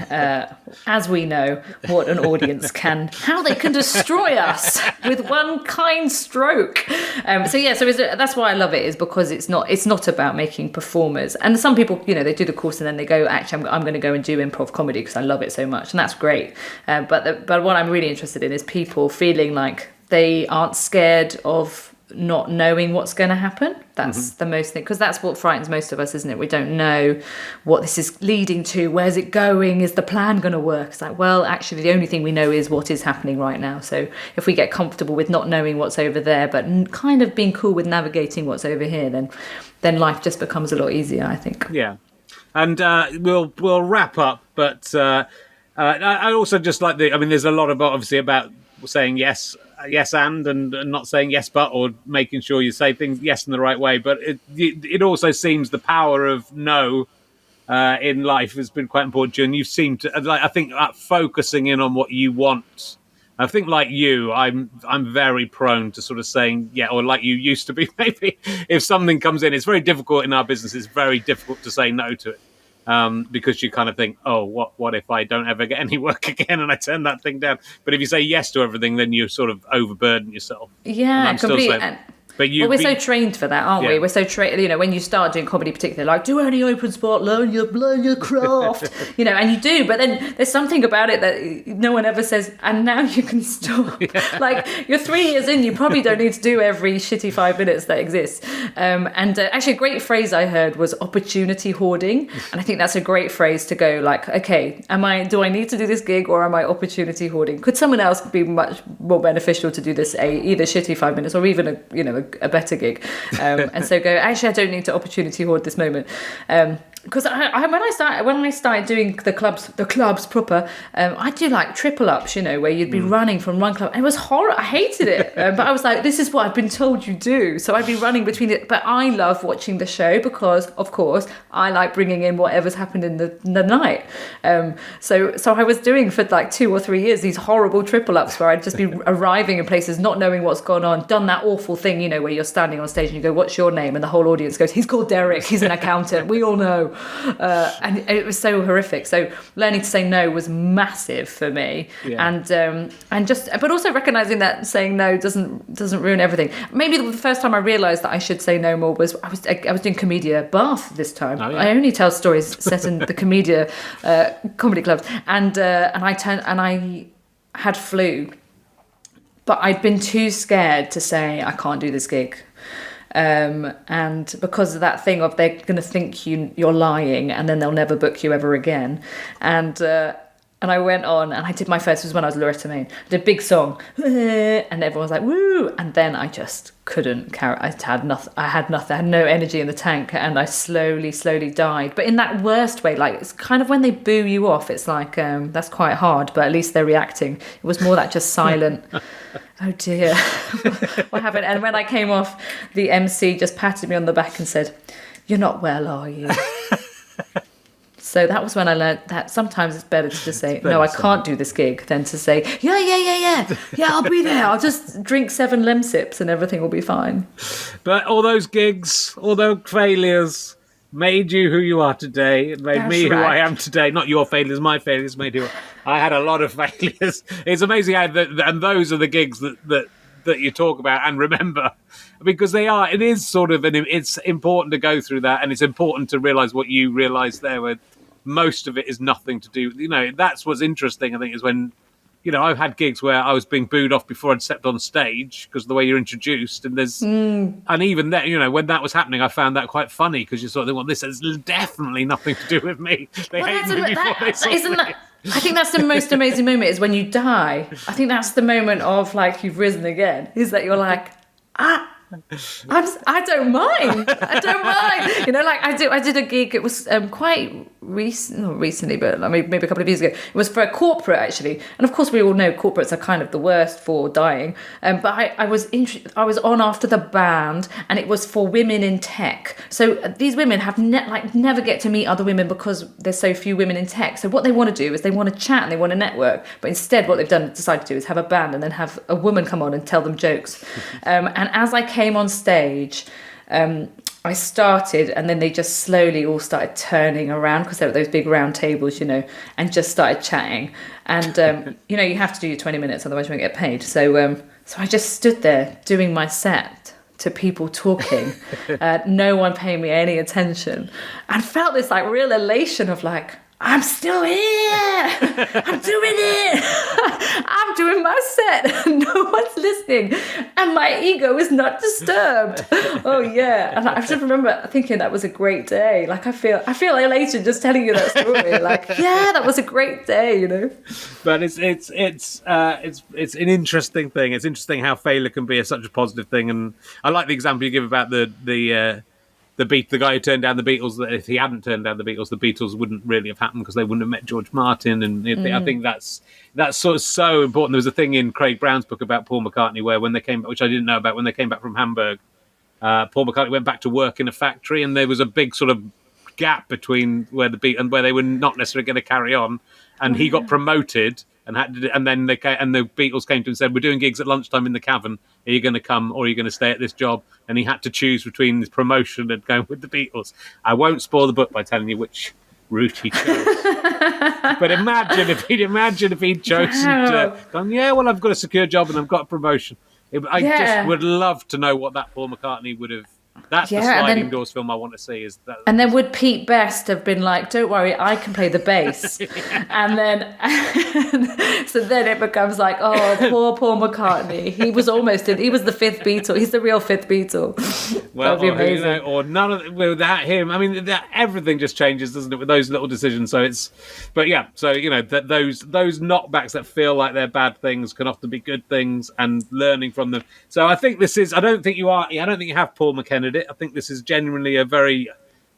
as we know, what an audience how they can destroy us with one kind stroke. That's why I love it, is because it's not about making performers. And some people, they do the course and then they go, actually, I'm going to go and do improv comedy because I love it so much, and that's great. But what I'm really interested in is people feeling like they aren't scared of not knowing what's going to happen. That's the most thing, because that's what frightens most of us, isn't it? We don't know what this is leading to. Where's it going? Is the plan going to work? It's like, well, actually, the only thing we know is what is happening right now. So if we get comfortable with not knowing what's over there, but kind of being cool with navigating what's over here, then life just becomes a lot easier, I think. Yeah, and we'll wrap up, but I also just like there's a lot of obviously about saying yes and not saying yes but, or making sure you say things yes in the right way, but it also seems the power of no in life has been quite important to you, and you seem to I think focusing in on what you want. I think like you, I'm very prone to sort of saying yeah, or like you used to be maybe. If something comes in, it's very difficult in our business, it's very difficult to say no to it. Because you kind of think, oh, what if I don't ever get any work again and I turn that thing down? But if you say yes to everything, then you sort of overburden yourself. Yeah, completely. But we're so trained for that, aren't we? We're so trained, when you start doing comedy particularly, like, do any open spot, learn your craft, and you do, but then there's something about it that no one ever says, and now you can stop. Yeah. Like, you're 3 years in, you probably don't need to do every shitty 5 minutes that exists. Actually, a great phrase I heard was opportunity hoarding, and I think that's a great phrase to go, like, okay, do I need to do this gig, or am I opportunity hoarding? Could someone else be much more beneficial to do this, either shitty 5 minutes or even a better gig, and so go, actually, I don't need to opportunity hoard this moment, because when I started doing the clubs proper, I do like triple ups, where you'd be running from one club. It was horrible. I hated it, but I was like, this is what I've been told you do, so I'd be running between it. But I love watching the show because, of course, I like bringing in whatever's happened in the night. So I was doing for like 2 or 3 years these horrible triple ups where I'd just be arriving in places not knowing what's gone on, done that awful thing, where you're standing on stage and you go, what's your name? And the whole audience goes, he's called Derek, he's an accountant, we all know. And it was so horrific. So learning to say no was massive for me. Yeah. But also recognizing that saying no doesn't ruin everything. Maybe the first time I realized that I should say no more was I was doing Comedia Bath this time. Oh, yeah. I only tell stories set in the Comedia comedy clubs, and I had flu, but I'd been too scared to say I can't do this gig. And because of that thing of they're going to think you're lying and then they'll never book you ever again. And I went on and I did my first, was when I was Loretta Maine. I did a big song and everyone was like, woo! And then I just couldn't carry, I had nothing, I had no energy in the tank, and I slowly died. But in that worst way, like, it's kind of when they boo you off, it's like, that's quite hard, but at least they're reacting. It was more that just silent, oh dear, what happened? And when I came off, the MC just patted me on the back and said, you're not well, are you? So that was when I learned that sometimes it's better to just say, no, I can't do this gig, than to say, yeah, I'll be there. I'll just drink 7 Lemsips and everything will be fine. But all those gigs, all those failures made you who you are today. It made me who I am today. Not your failures, my failures made you. I had a lot of failures. It's amazing how, and those are the gigs that you talk about and remember, because it is sort of, it's important to go through that, and it's important to realise what you realised there, where most of it is nothing to do. That's what's interesting, I think, is when, I've had gigs where I was being booed off before I'd stepped on stage because of the way you're introduced, and and even then, when that was happening, I found that quite funny, because you sort of think, well, this has definitely nothing to do with me. They hate me before they saw me. I think that's the most amazing moment, is when you die. I think that's the moment of, like, you've risen again, is that you're like, I don't mind. Like I did a gig. It was quite not recently, but maybe a couple of years ago. It was for a corporate, actually, and of course we all know corporates are kind of the worst for dying. But I was on after the band, and it was for women in tech. So these women have never get to meet other women because there's so few women in tech. So what they want to do is they want to chat and they want to network. But instead, what they've decided to do is have a band and then have a woman come on and tell them jokes. And as I came on stage, I started, and then they just slowly all started turning around because there were those big round tables, and just started chatting. And you have to do your 20 minutes, otherwise you won't get paid. So I just stood there doing my set to people talking, no one paying me any attention, and felt this like real elation of like, I'm still here. I'm doing it. I'm doing my set. No one's listening. And my ego is not disturbed. Oh, yeah. And I just remember thinking that was a great day. Like, I feel elated just telling you that story. Like, yeah, that was a great day, But it's an interesting thing. It's interesting how failure can be such a positive thing. And I like the example you give about the guy who turned down the Beatles. That if he hadn't turned down the Beatles wouldn't really have happened because they wouldn't have met George Martin. And I think that's sort of so important. There was a thing in Craig Brown's book about Paul McCartney where when they came, which I didn't know about, when they came back from Hamburg, Paul McCartney went back to work in a factory, and there was a big sort of gap between where they were not necessarily going to carry on, and he got promoted. And then the Beatles came to him and said, "We're doing gigs at lunchtime in the Cavern. Are you going to come, or are you going to stay at this job?" And he had to choose between his promotion and going with the Beatles. I won't spoil the book by telling you which route he chose. But imagine if he'd chosen to gone, yeah, well, I've got a secure job and I've got a promotion. I just would love to know what that Paul McCartney would have. That's the sliding doors film I want to see. Is that? And then would Pete Best have been like, "Don't worry, I can play the bass," and then so then it becomes like, "Oh, poor Paul McCartney. He was the fifth Beatle. He's the real fifth Beatle." Well, that'd be amazing. Or none of without him. I mean, everything just changes, doesn't it? With those little decisions. But yeah. So that those knockbacks that feel like they're bad things can often be good things, and learning from them. So I think this is. I don't think you have Paul McKenna. I think this is genuinely a very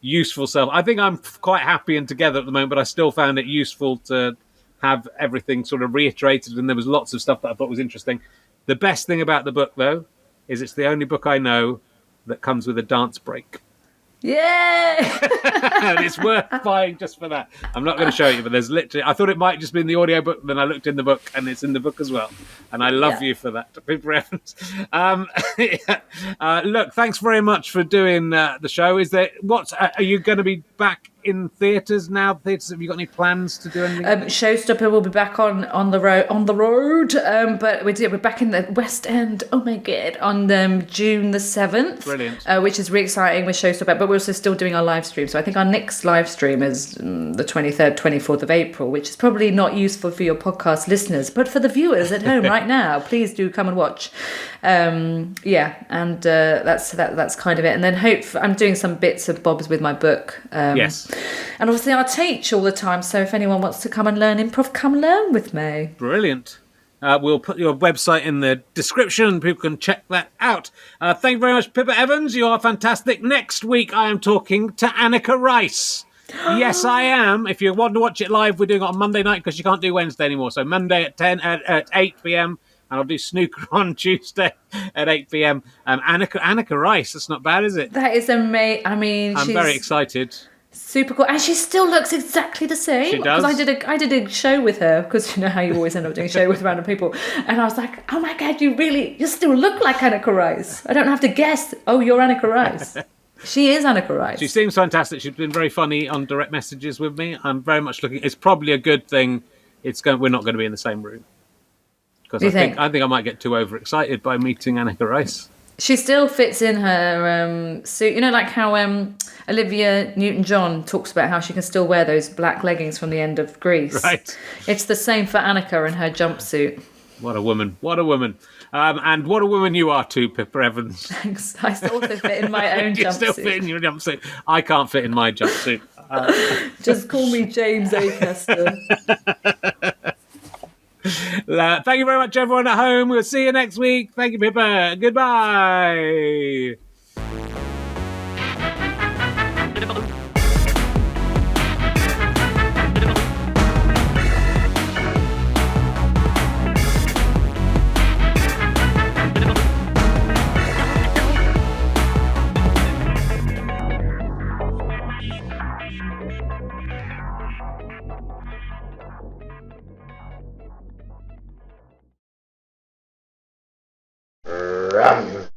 useful self. I think I'm quite happy and together at the moment, but I still found it useful to have everything sort of reiterated, and there was lots of stuff that I thought was interesting. The best thing about the book, though, is it's the only book I know that comes with a dance break. Yay! And it's worth buying just for that. I'm not going to show you, but there's literally. I thought it might just be in the audiobook, then I looked in the book, and it's in the book as well. And I love you for that, Pippa Evans. Look, thanks very much for doing the show. Are you going to be back in theatres now? Have you got any plans to do anything? Showstopper will be back on the road. But we're back in the West End. Oh my god! On June the 7th. Brilliant. Which is really exciting with Showstopper. But we're also still doing our live stream. So I think our next live stream is the 23rd, 24th of April, which is probably not useful for your podcast listeners, but for the viewers at home right now, please do come and watch. That's kind of it. And then I'm doing some bits and bobs with my book. Yes. And obviously I teach all the time, so if anyone wants to come and learn improv, come learn with me. Brilliant. We'll put your website in the description. People can check that out. Thank you very much, Pippa Evans. You are fantastic. Next week, I am talking to Anneka Rice. Yes, I am. If you want to watch it live, we're doing it on Monday night because you can't do Wednesday anymore. So Monday at 8 p.m. And I'll do snooker on Tuesday at 8 p.m. Anneka Rice. That's not bad, is it? That is amazing. I mean, I'm very excited. Super cool, and she still looks exactly the same. She does. Because I did a show with her, because you know how you always end up doing a show with random people, and I was like, oh my god, you still look like Anneka Rice. I don't have to guess. Oh, you're Anneka Rice. She is Anneka Rice. She seems fantastic. She's been very funny on direct messages with me. I'm very much looking. It's probably a good thing. We're not going to be in the same room because I think I might get too overexcited by meeting Anneka Rice. She still fits in her suit. You know, like how Olivia Newton-John talks about how she can still wear those black leggings from the end of Grease. Right. It's the same for Anneka and her jumpsuit. What a woman. What a woman. And what a woman you are too, Pippa Evans. Thanks. I also fit in my own jumpsuit. You still fit in your jumpsuit. I can't fit in my jumpsuit. Just call me James Acaster. Thank you very much, everyone at home. We'll see you next week. Thank you, Pippa. Goodbye. Run.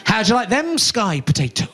How do you like them Sky potatoes?